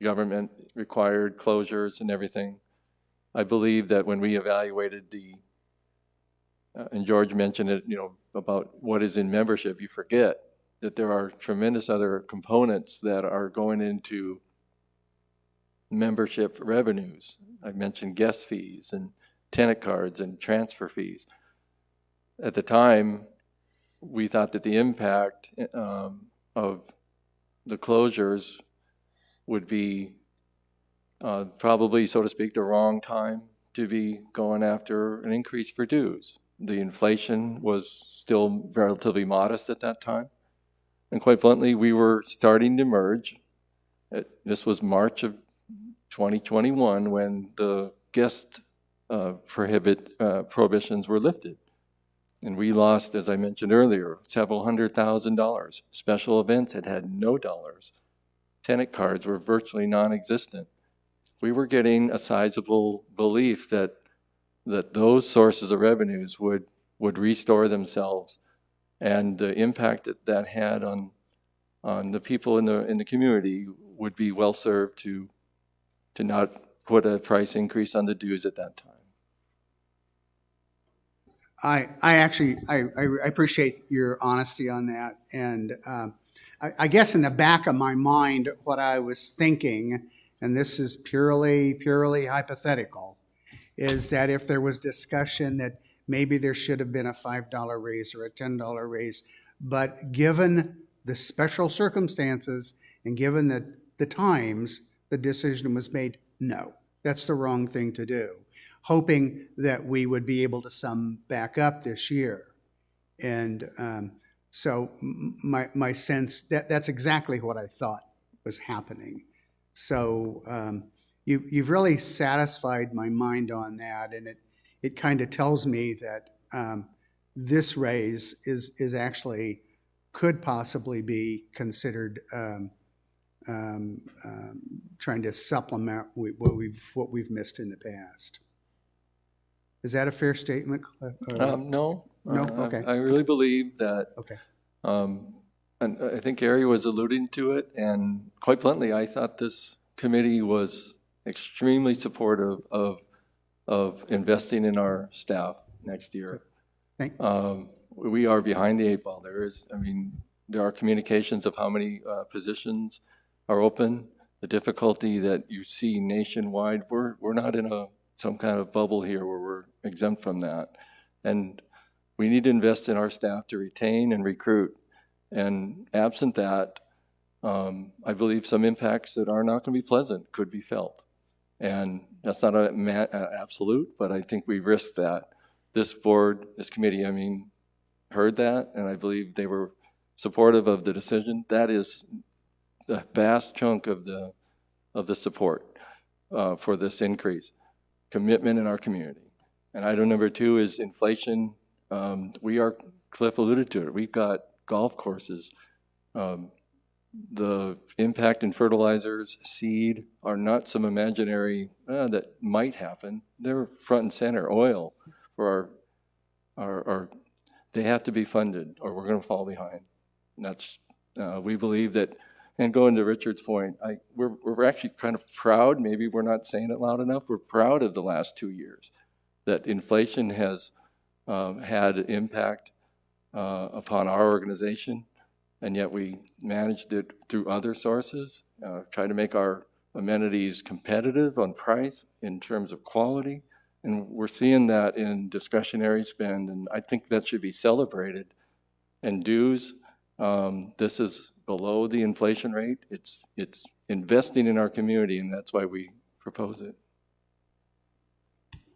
government required closures and everything, I believe that when we evaluated and George mentioned it, about what is in membership, you forget that there are tremendous other components that are going into membership revenues. I mentioned guest fees and tenant cards and transfer fees. At the time, we thought that the impact of the closures would be probably, so to speak, the wrong time to be going after an increase for dues. The inflation was still relatively modest at that time. And quite bluntly, we were starting to merge. This was March of 2021 when the guest prohibitions were lifted. And we lost, as I mentioned earlier, several $100,000. Special events had no dollars. Tenant cards were virtually non-existent. We were getting a sizable belief that those sources of revenues would restore themselves, and the impact that had on the people in the community would be well served to not put a price increase on the dues at that time. I actually appreciate your honesty on that, and I guess in the back of my mind, what I was thinking, and this is purely hypothetical, is that if there was discussion that maybe there should have been a $5 raise or a $10 raise, but given the special circumstances and given the times, the decision was made, no, that's the wrong thing to do, hoping that we would be able to sum back up this year. And so my sense, that's exactly what I thought was happening. So you've really satisfied my mind on that, and it kind of tells me that this raise is actually could possibly be considered trying to supplement what we've missed in the past. Is that a fair statement? No. No? Okay. I really believe that. Okay. And I think Gary was alluding to it, and quite bluntly, I thought this committee was extremely supportive of investing in our staff next year. We are behind the 8 ball. There are communications of how many positions are open, the difficulty that you see nationwide. We're not in some kind of bubble here where we're exempt from that. And we need to invest in our staff to retain and recruit. And absent that, I believe some impacts that are not going to be pleasant could be felt. And that's not an absolute, but I think we risk that. This board, this committee, heard that, and I believe they were supportive of the decision. That is the vast chunk of the support for this increase. Commitment in our community. And item number 2 is inflation. Cliff alluded to it. We've got golf courses. The impact in fertilizers, seed, are not some imaginary that might happen. They're front and center. Oil for our they have to be funded or we're going to fall behind. And that's we believe that. And going to Richard's point, we're actually kind of proud. Maybe we're not saying it loud enough. We're proud of the last 2 years that inflation has had impact upon our organization, and yet we managed it through other sources, try to make our amenities competitive on price in terms of quality, and we're seeing that in discretionary spend, and I think that should be celebrated. And dues, this is below the inflation rate. It's investing in our community, and that's why we propose it.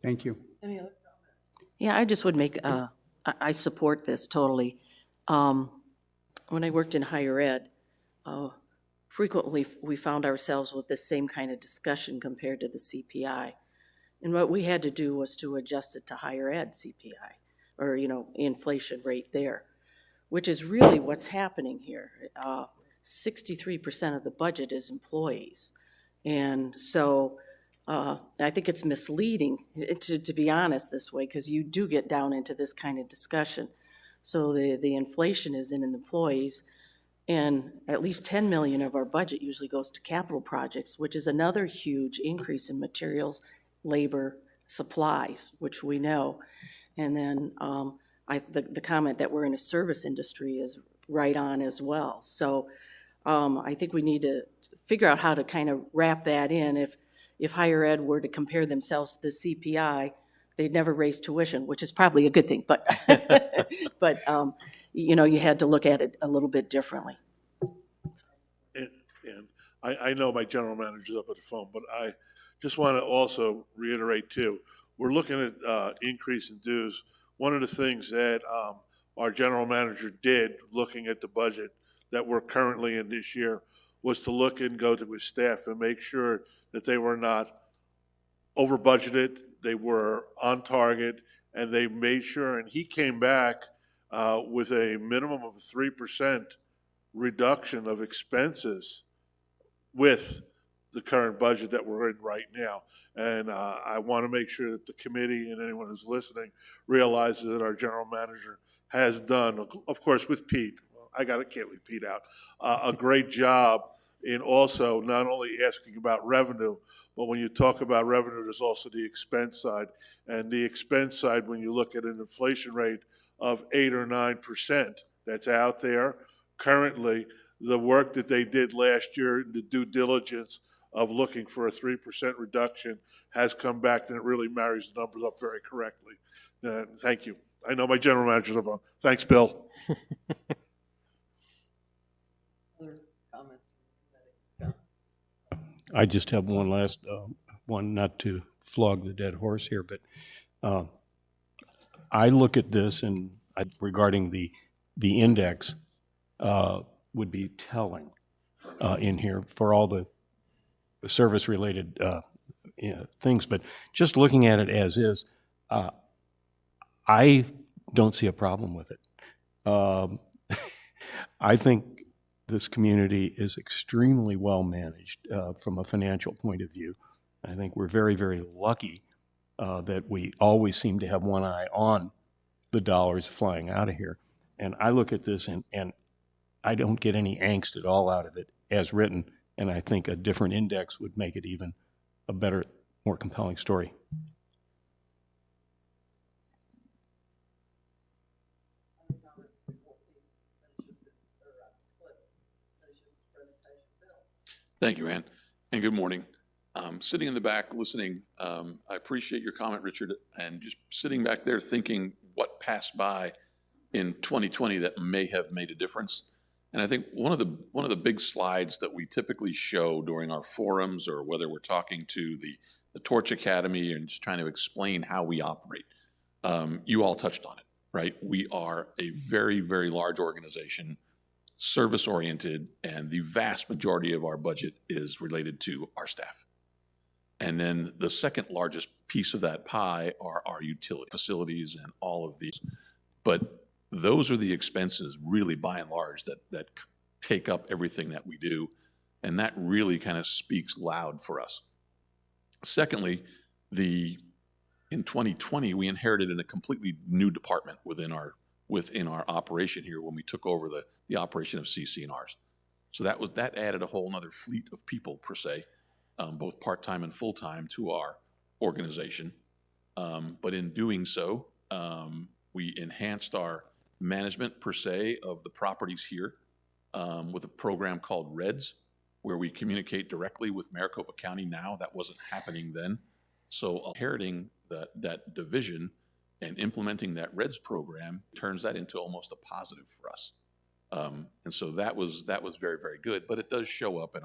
Thank you. Yeah, I just would make, I support this totally. When I worked in higher ed, frequently we found ourselves with the same kind of discussion compared to the CPI. And what we had to do was to adjust it to higher ed CPI, or, inflation rate there, which is really what's happening here. 63% of the budget is employees. And so I think it's misleading, to be honest, this way, because you do get down into this kind of discussion. So the inflation is in employees, and at least 10 million of our budget usually goes to capital projects, which is another huge increase in materials, labor, supplies, which we know. And then the comment that we're in a service industry is right on as well. So I think we need to figure out how to kind of wrap that in. If higher ed were to compare themselves to the CPI, they'd never raise tuition, which is probably a good thing, but, but you had to look at it a little bit differently. And I know my general manager's up at the phone, but I just want to also reiterate too, we're looking at increase in dues. One of the things that our general manager did, looking at the budget that we're currently in this year, was to look and go to his staff and make sure that they were not over budgeted, they were on target, and they made sure, and he came back with a minimum of 3% reduction of expenses with the current budget that we're in right now. And I want to make sure that the committee and anyone who's listening realizes that our general manager has done, of course with Pete, can't leave Pete out, a great job in also not only asking about revenue, but when you talk about revenue, there's also the expense side. And the expense side, when you look at an inflation rate of 8 or 9% that's out there, currently, the work that they did last year, the due diligence of looking for a 3% reduction has come back, and it really marries the numbers up very correctly. Thank you. I know my general manager's up on. Thanks, Bill. Other comments? I just have one last one, not to flog the dead horse here, but I look at this and regarding the index would be telling in here for all the service-related things, but just looking at it as is, I don't see a problem with it. I think this community is extremely well managed from a financial point of view. I think we're very, very lucky that we always seem to have one eye on the dollars flying out of here. And I look at this and I don't get any angst at all out of it as written. And I think a different index would make it even a better, more compelling story. Thank you, Ann, and good morning. Sitting in the back listening, I appreciate your comment, Richard, and just sitting back there thinking what passed by in 2020 that may have made a difference. And I think one of the big slides that we typically show during our forums, or whether we're talking to the Torch Academy and just trying to explain how we operate, you all touched on it, right? We are a very, very large organization, service-oriented, and the vast majority of our budget is related to our staff. And then the second largest piece of that pie are our utility facilities and all of these. But those are the expenses, really, by and large, that take up everything that we do. And that really kind of speaks loud for us. Secondly, in 2020, we inherited a completely new department within our operation here when we took over the operation of CC&Rs. So that added a whole other fleet of people, per se, both part-time and full-time, to our organization. But in doing so, we enhanced our management, per se, of the properties here with a program called REDS, where we communicate directly with Maricopa County now. That wasn't happening then. So inheriting that division and implementing that REDS program turns that into almost a positive for us. And so that was very, very good, but it does show up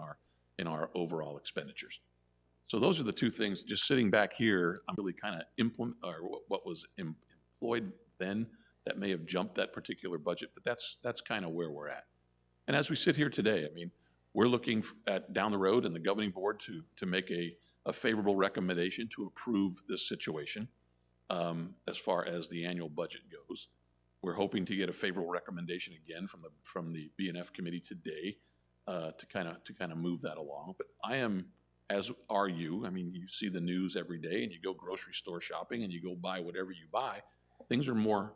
in our overall expenditures. So those are the two things. Just sitting back here, I'm really kind of what was employed then that may have jumped that particular budget, but that's kind of where we're at. And as we sit here today, I mean, we're looking at down the road and the governing board to make a favorable recommendation to approve this situation as far as the annual budget goes. We're hoping to get a favorable recommendation again from the B&F committee today to kind of move that along. But I am, as are you. I mean, you see the news every day, and you go grocery store shopping, and you go buy whatever you buy. Things are more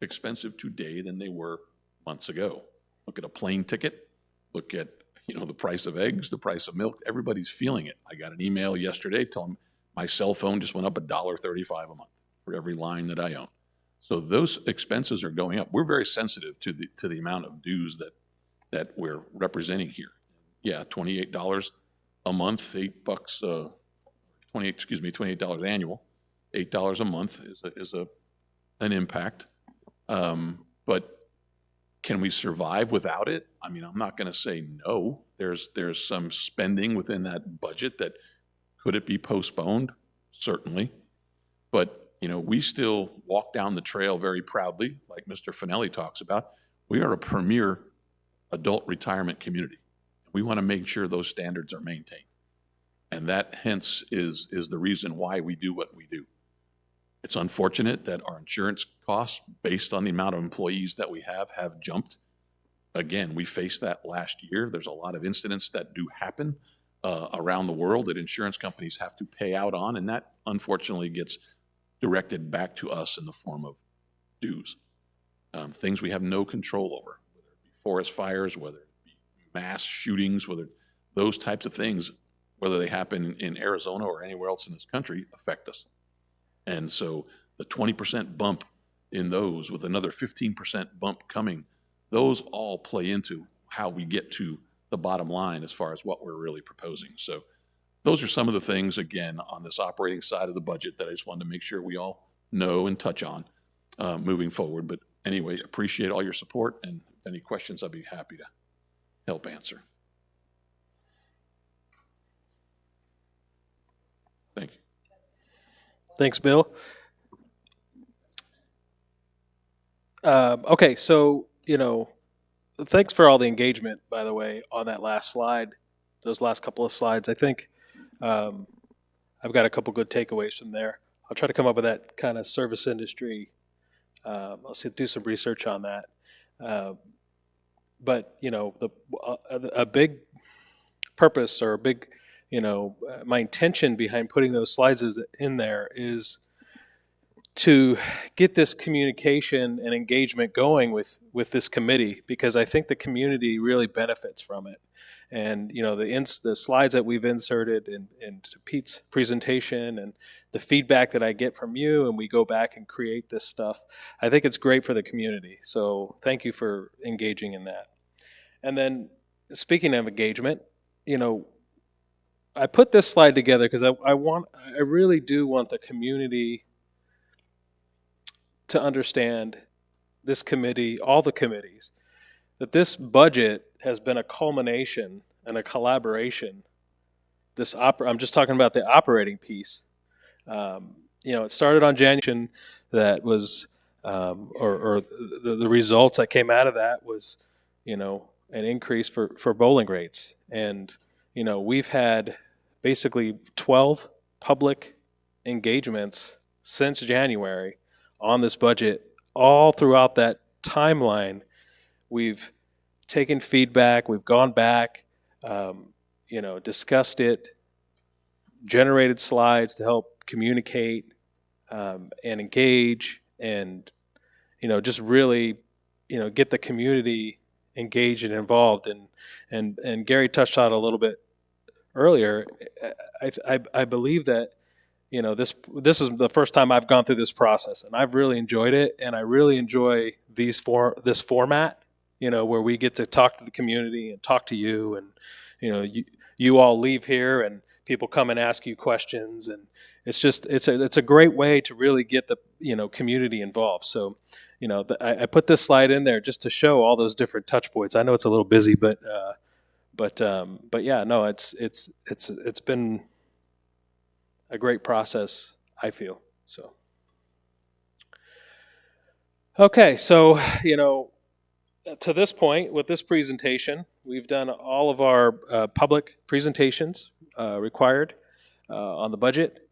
expensive today than they were months ago. Look at a plane ticket. Look at the price of eggs, the price of milk. Everybody's feeling it. I got an email yesterday telling my cell phone just went up $1.35 a month for every line that I own. So those expenses are going up. We're very sensitive to the amount of dues that we're representing here. Yeah, $28 a month, $28 annual, $8 a month is an impact. But can we survive without it? I mean, I'm not going to say no. There's some spending within that budget that could it be postponed? Certainly. But we still walk down the trail very proudly, like Mr. Finelli talks about. We are a premier adult retirement community. We want to make sure those standards are maintained. And that hence is the reason why we do what we do. It's unfortunate that our insurance costs, based on the amount of employees that we have jumped. Again, we faced that last year. There's a lot of incidents that do happen around the world that insurance companies have to pay out on, and that unfortunately gets directed back to us in the form of dues. Things we have no control over, whether it be forest fires, whether it be mass shootings, whether those types of things, whether they happen in Arizona or anywhere else in this country, affect us. And so the 20% bump in those with another 15% bump coming, those all play into how we get to the bottom line as far as what we're really proposing. So those are some of the things, again, on this operating side of the budget that I just wanted to make sure we all know and touch on moving forward. But anyway, appreciate all your support, and any questions, I'd be happy to help answer. Thank you. Thanks, Bill. Okay, so, thanks for all the engagement, by the way, on that last slide, those last couple of slides. I think I've got a couple good takeaways from there. I'll try to come up with that kind of service industry. I'll do some research on that. But, a big purpose or a big, my intention behind putting those slides in there is to get this communication and engagement going with this committee, because I think the community really benefits from it. And, the slides that we've inserted into Pete's presentation and the feedback that I get from you, and we go back and create this stuff, I think it's great for the community. So thank you for engaging in that. And then speaking of engagement, I put this slide together because I really do want the community to understand, this committee, all the committees, that this budget has been a culmination and a collaboration. I'm just talking about the operating piece. It started on January. That was, or the results that came out of that was, an increase for bowling rates. And, we've had basically 12 public engagements since January on this budget. All throughout that timeline, we've taken feedback, we've gone back, discussed it, generated slides to help communicate and engage, and just really get the community engaged and involved. And Gary touched on it a little bit earlier. I believe that this is the first time I've gone through this process, and I've really enjoyed it, and I really enjoy this format, where we get to talk to the community and talk to you, and you all leave here and people come and ask you questions, and it's a great way to really get the community involved. So I put this slide in there just to show all those different touch points. I know it's a little busy, but yeah, no, it's been a great process, I feel. So, okay, so, to this point, with this presentation, we've done all of our public presentations required on the budget.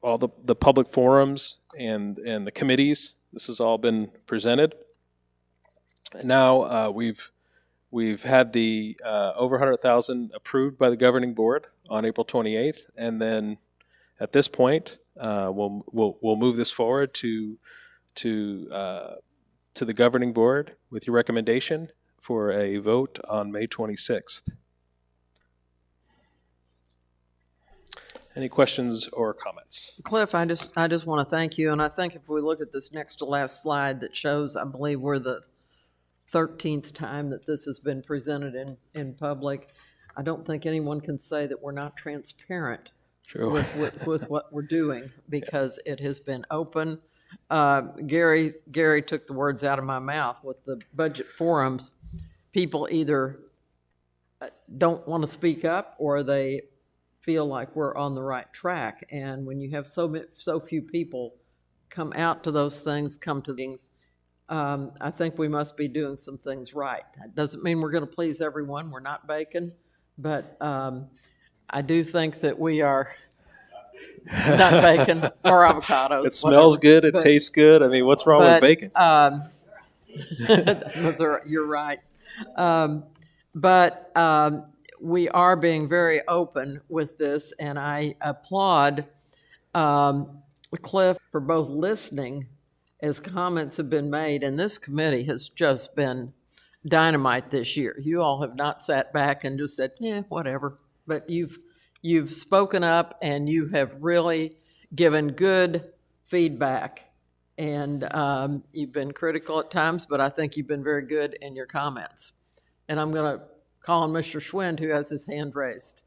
All the public forums and the committees, this has all been presented. Now we've had the over 100,000 approved by the governing board on April 28th, and then at this point we'll move this forward to the governing board with your recommendation for a vote on May 26th. Any questions or comments? Cliff, I just want to thank you, and I think if we look at this next to last slide that shows, I believe we're the 13th time that this has been presented in public, I don't think anyone can say that we're not transparent with what we're doing, because it has been open. Gary took the words out of my mouth. With the budget forums, people either don't want to speak up or they feel like we're on the right track. And when you have so few people come out to those things, come to things, I think we must be doing some things right. That doesn't mean we're going to please everyone. We're not bacon, but I do think that we are not bacon or avocados. It smells good. It But- tastes good. I mean, what's wrong with bacon? You're right. But we are being very open with this, and I applaud Cliff for both listening as comments have been made, and this committee has just been dynamite this year. You all have not sat back and just said, yeah, whatever, but you've spoken up and you have really given good feedback, and you've been critical at times, but I think you've been very good in your comments. And I'm going to call on Mr. Schwind, who has his hand raised.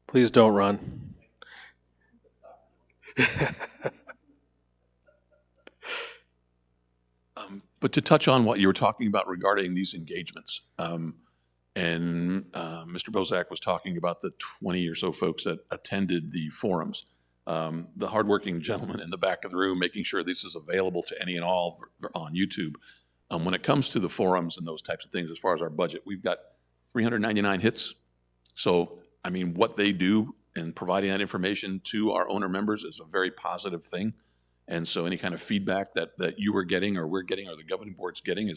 Please don't run. But to touch on what you were talking about regarding these engagements, and Mr. Bozak was talking about the 20 or so folks that attended the forums, the hardworking gentleman in the back of the room, making sure this is available to any and all on YouTube. When it comes to the forums and those types of things, as far as our budget, we've got 399 hits. So, I mean, what they do in providing that information to our owner members is a very positive thing. And so any kind of feedback that you were getting or we're getting or the governing board's getting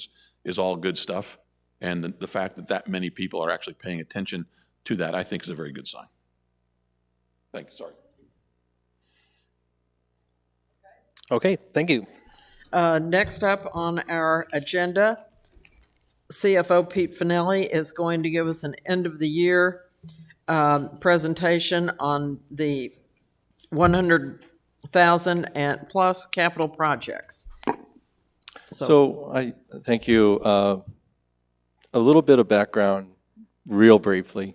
is all good stuff. And the fact that many people are actually paying attention to that, I think, is a very good sign. Thank you. Sorry. Okay, thank you. Next up on our agenda, CFO Pete Finelli is going to give us an end-of-the-year presentation on the 100,000 and plus capital projects. So I thank you. A little bit of background, real briefly.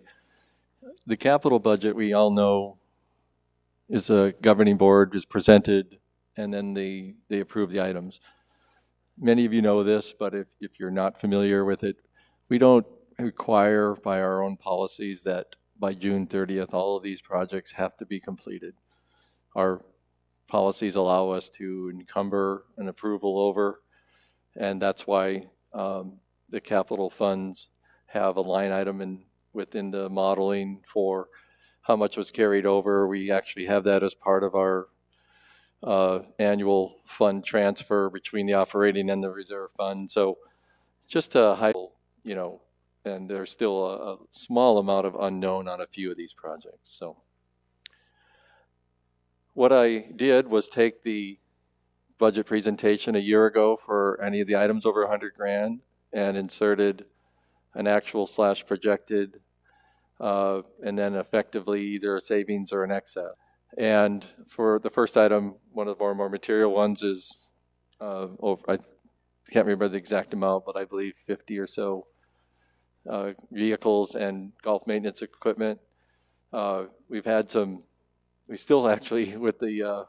The capital budget, we all know, is a governing board is presented, and then they approve the items. Many of you know this, but if you're not familiar with it, we don't require by our own policies that by June 30th, all of these projects have to be completed. Our policies allow us to encumber an approval over, and that's why the capital funds have a line item within the modeling for how much was carried over. We actually have that as part of our annual fund transfer between the operating and the reserve fund. So just to highlight, and there's still a small amount of unknown on a few of these projects. So what I did was take the budget presentation a year ago for any of the items over 100 grand and inserted an actual / projected, and then effectively either a savings or an excess. And for the first item, one of our more material ones is over, I can't remember the exact amount, but I believe 50 or so vehicles and golf maintenance equipment. We've had we still actually, with the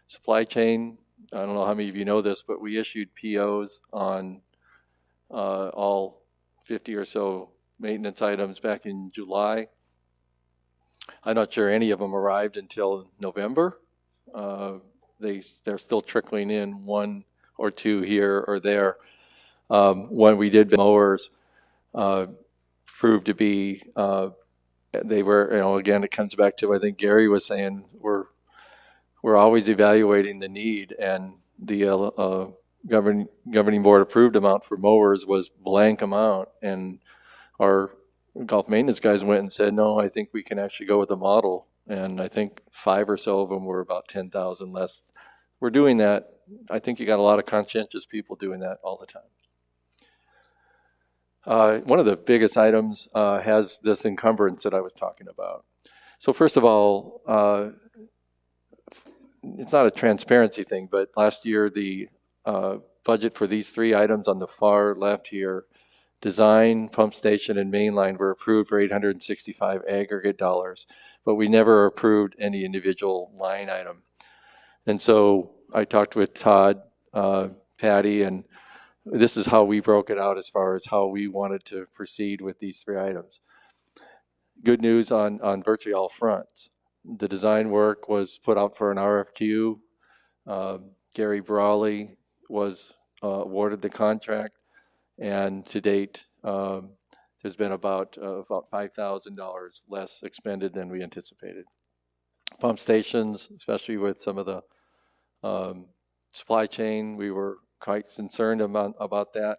supply chain, I don't know how many of you know this, but we issued POs on all 50 or so maintenance items back in July. I'm not sure any of them arrived until November. They're still trickling in, one or two here or there. When we did mowers, proved to be, they were, again, it comes back to, I think Gary was saying, we're always evaluating the need, and the governing board approved amount for mowers was blank amount, and our golf maintenance guys went and said, no, I think we can actually go with the model, and I think 5 or so of them were about 10,000 less. We're doing that. I think you got a lot of conscientious people doing that all the time. One of the biggest items has this encumbrance that I was talking about. So first of all, it's not a transparency thing, but last year the budget for these 3 items on the far left here, design, pump station, and mainline, were approved for $865 aggregate dollars, but we never approved any individual line item. And so I talked with Todd, Patty, and this is how we broke it out as far as how we wanted to proceed with these 3 items. Good news on virtually all fronts. The design work was put out for an RFQ. Gary Brawley was awarded the contract, and to date, there's been about $5,000 less expended than we anticipated. Pump stations, especially with some of the supply chain, we were quite concerned about that,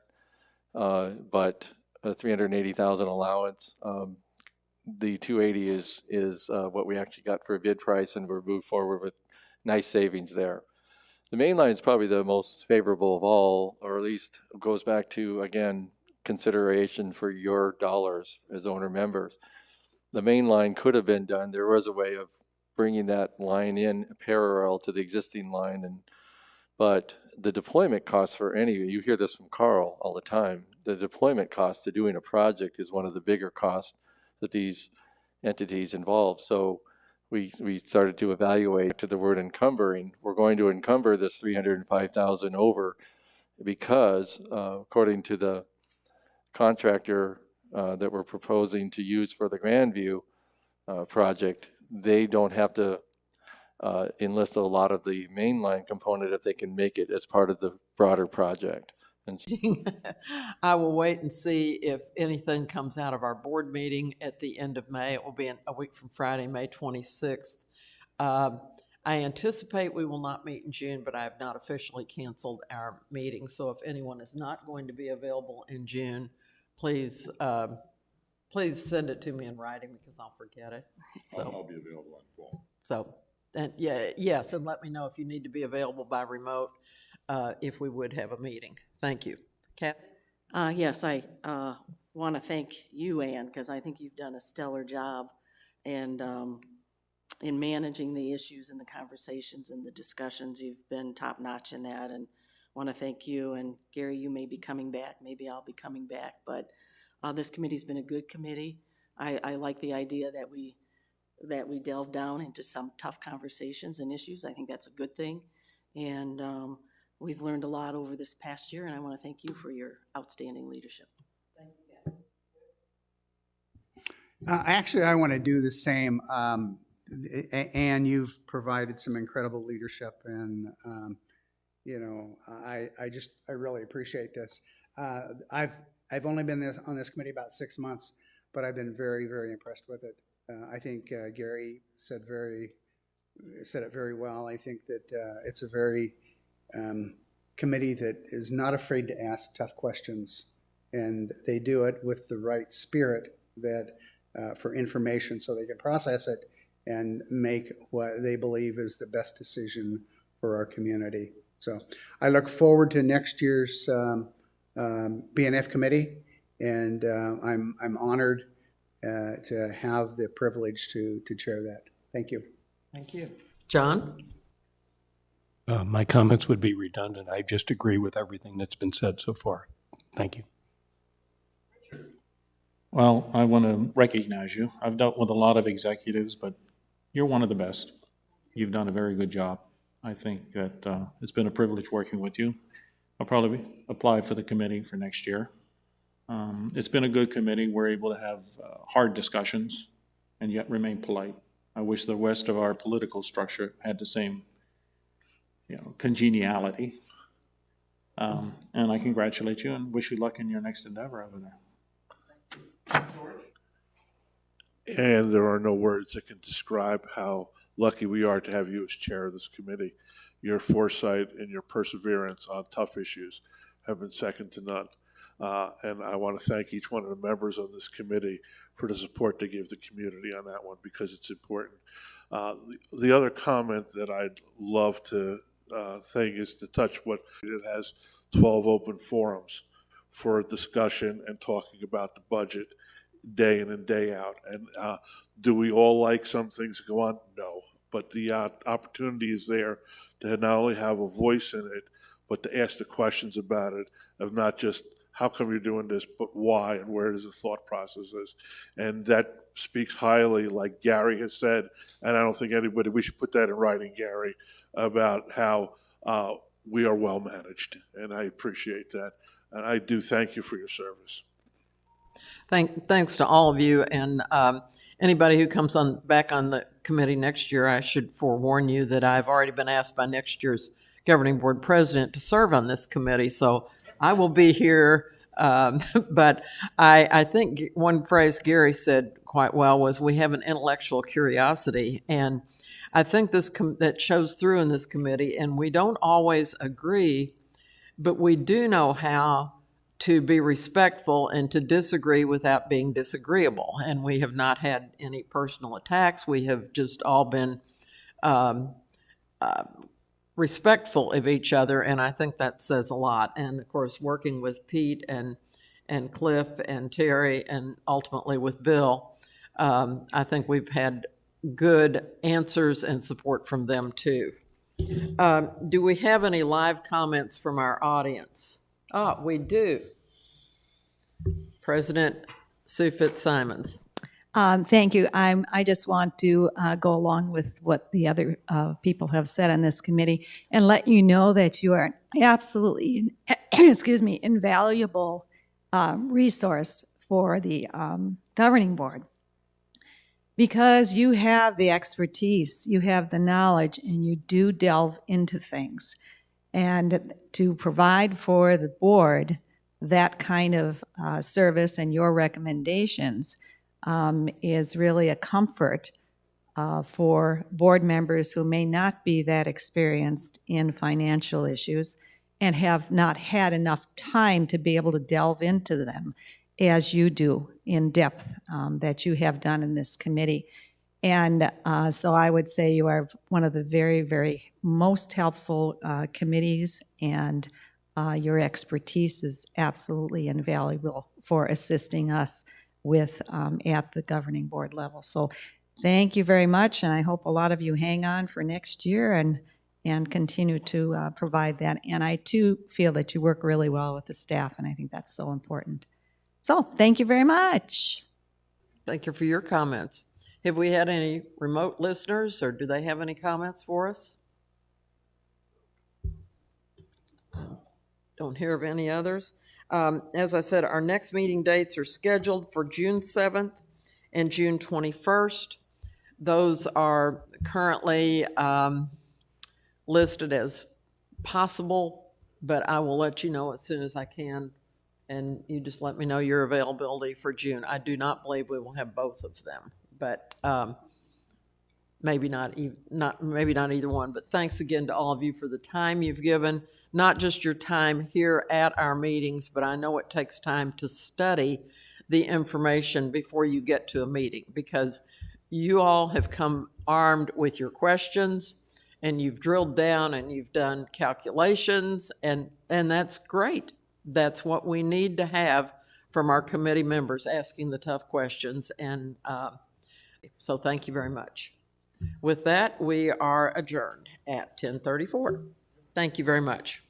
but a $380,000 allowance. The 280 is what we actually got for a bid price, and we're moved forward with nice savings there. The main line is probably the most favorable of all, or at least goes back to, again, consideration for your dollars as owner members. The main line could have been done. There was a way of bringing that line in parallel to the existing line, but the deployment costs for you hear this from Carl all the time, the deployment cost to doing a project is one of the bigger costs that these entities involve. So we started to evaluate, to the word encumbering. We're going to encumber this $305,000 over because, according to the contractor that we're proposing to use for the Grandview project, they don't have to enlist a lot of the mainline component if they can make it as part of the broader project. And I will wait and see if anything comes out of our board meeting at the end of May. It will be a week from Friday, May 26th. I anticipate we will not meet in June, but I have not officially canceled our meeting. So if anyone is not going to be available in June, please send it to me in writing because I'll forget it. So I'll be available on phone. So, and yes, and let me know if you need to be available by remote, if we would have a meeting. Thank you. Kat? Yes, I want to thank you, Ann, because I think you've done a stellar job and in managing the issues and the conversations and the discussions. You've been top-notch in that, and want to thank you. And Gary, you may be coming back. Maybe I'll be coming back. But this committee's been a good committee. I like the idea that we delve down into some tough conversations and issues. I think that's a good thing. And we've learned a lot over this past year, and I want to thank you for your outstanding leadership. Thank you. Actually, I want to do the same. Ann, you've provided some incredible leadership, and I really appreciate this. I've only been on this committee about 6 months, but I've been very, very impressed with it. I think Gary said it very well. I think that it's a very committee that is not afraid to ask tough questions, and they do it with the right spirit that for information, so they can process it and make what they believe is the best decision for our community. So I look forward to next year's BNF committee, and I'm honored to have the privilege to chair that. Thank you. Thank you. John? My comments would be redundant. I just agree with everything that's been said so far. Thank you. Well, I want to recognize you. I've dealt with a lot of executives, but you're one of the best. You've done a very good job. I think that it's been a privilege working with you. I'll probably apply for the committee for next year. It's been a good committee. We're able to have hard discussions and yet remain polite. I wish the rest of our political structure had the same, congeniality. And I congratulate you and wish you luck in your next endeavor over there. And there are no words that can describe how lucky we are to have you as chair of this committee. Your foresight and your perseverance on tough issues have been second to none. And I want to thank each one of the members on this committee for the support they give the community on that one, because it's important. The other comment that I'd love to think is to touch what it has 12 open forums for discussion and talking about the budget day in and day out. And do we all like some things that go on? No. But the opportunity is there to not only have a voice in it, but to ask the questions about it, of not just how come you're doing this, but why and where does the thought process is. And that speaks highly, like Gary has said, and I don't think we should put that in writing, Gary, about how we are well managed. And I appreciate that. And I do thank you for your service. Thanks to all of you, and anybody who comes back on the committee next year, I should forewarn you that I've already been asked by next year's governing board president to serve on this committee, so I will be here. But I think one phrase Gary said quite well was, we have an intellectual curiosity, and I think that shows through in this committee, and we don't always agree, but we do know how to be respectful and to disagree without being disagreeable. And we have not had any personal attacks. We have just all been respectful of each other, and I think that says a lot. And of course, working with Pete and Cliff and Terry and ultimately with Bill, I think we've had good answers and support from them too. Do we have any live comments from our audience? We do. President Sue Fitzsimons. Thank you. I just want to go along with what the other people have said on this committee and let you know that you are absolutely, invaluable resource for the governing board, because you have the expertise, you have the knowledge, and you do delve into things. And to provide for the board that kind of service and your recommendations is really a comfort for board members who may not be that experienced in financial issues and have not had enough time to be able to delve into them as you do in depth that you have done in this committee. And so I would say you are one of the very, very most helpful committees, and your expertise is absolutely invaluable for assisting us with at the governing board level. So thank you very much, and I hope a lot of you hang on for next year and continue to provide that. And I too feel that you work really well with the staff, and I think that's so important. So thank you very much. Thank you for your comments. Have we had any remote listeners, or do they have any comments for us? Don't hear of any others. As I said, our next meeting dates are scheduled for June 7th and June 21st. Those are currently listed as possible, but I will let you know as soon as I can, and you just let me know your availability for June. I do not believe we will have both of them, but maybe not either one. But thanks again to all of you for the time you've given, not just your time here at our meetings, but I know it takes time to study the information before you get to a meeting, because you all have come armed with your questions, and you've drilled down and you've done calculations, and that's great. That's what we need to have from our committee members, asking the tough questions. And so thank you very much. With that, we are adjourned at 10:34. Thank you very much.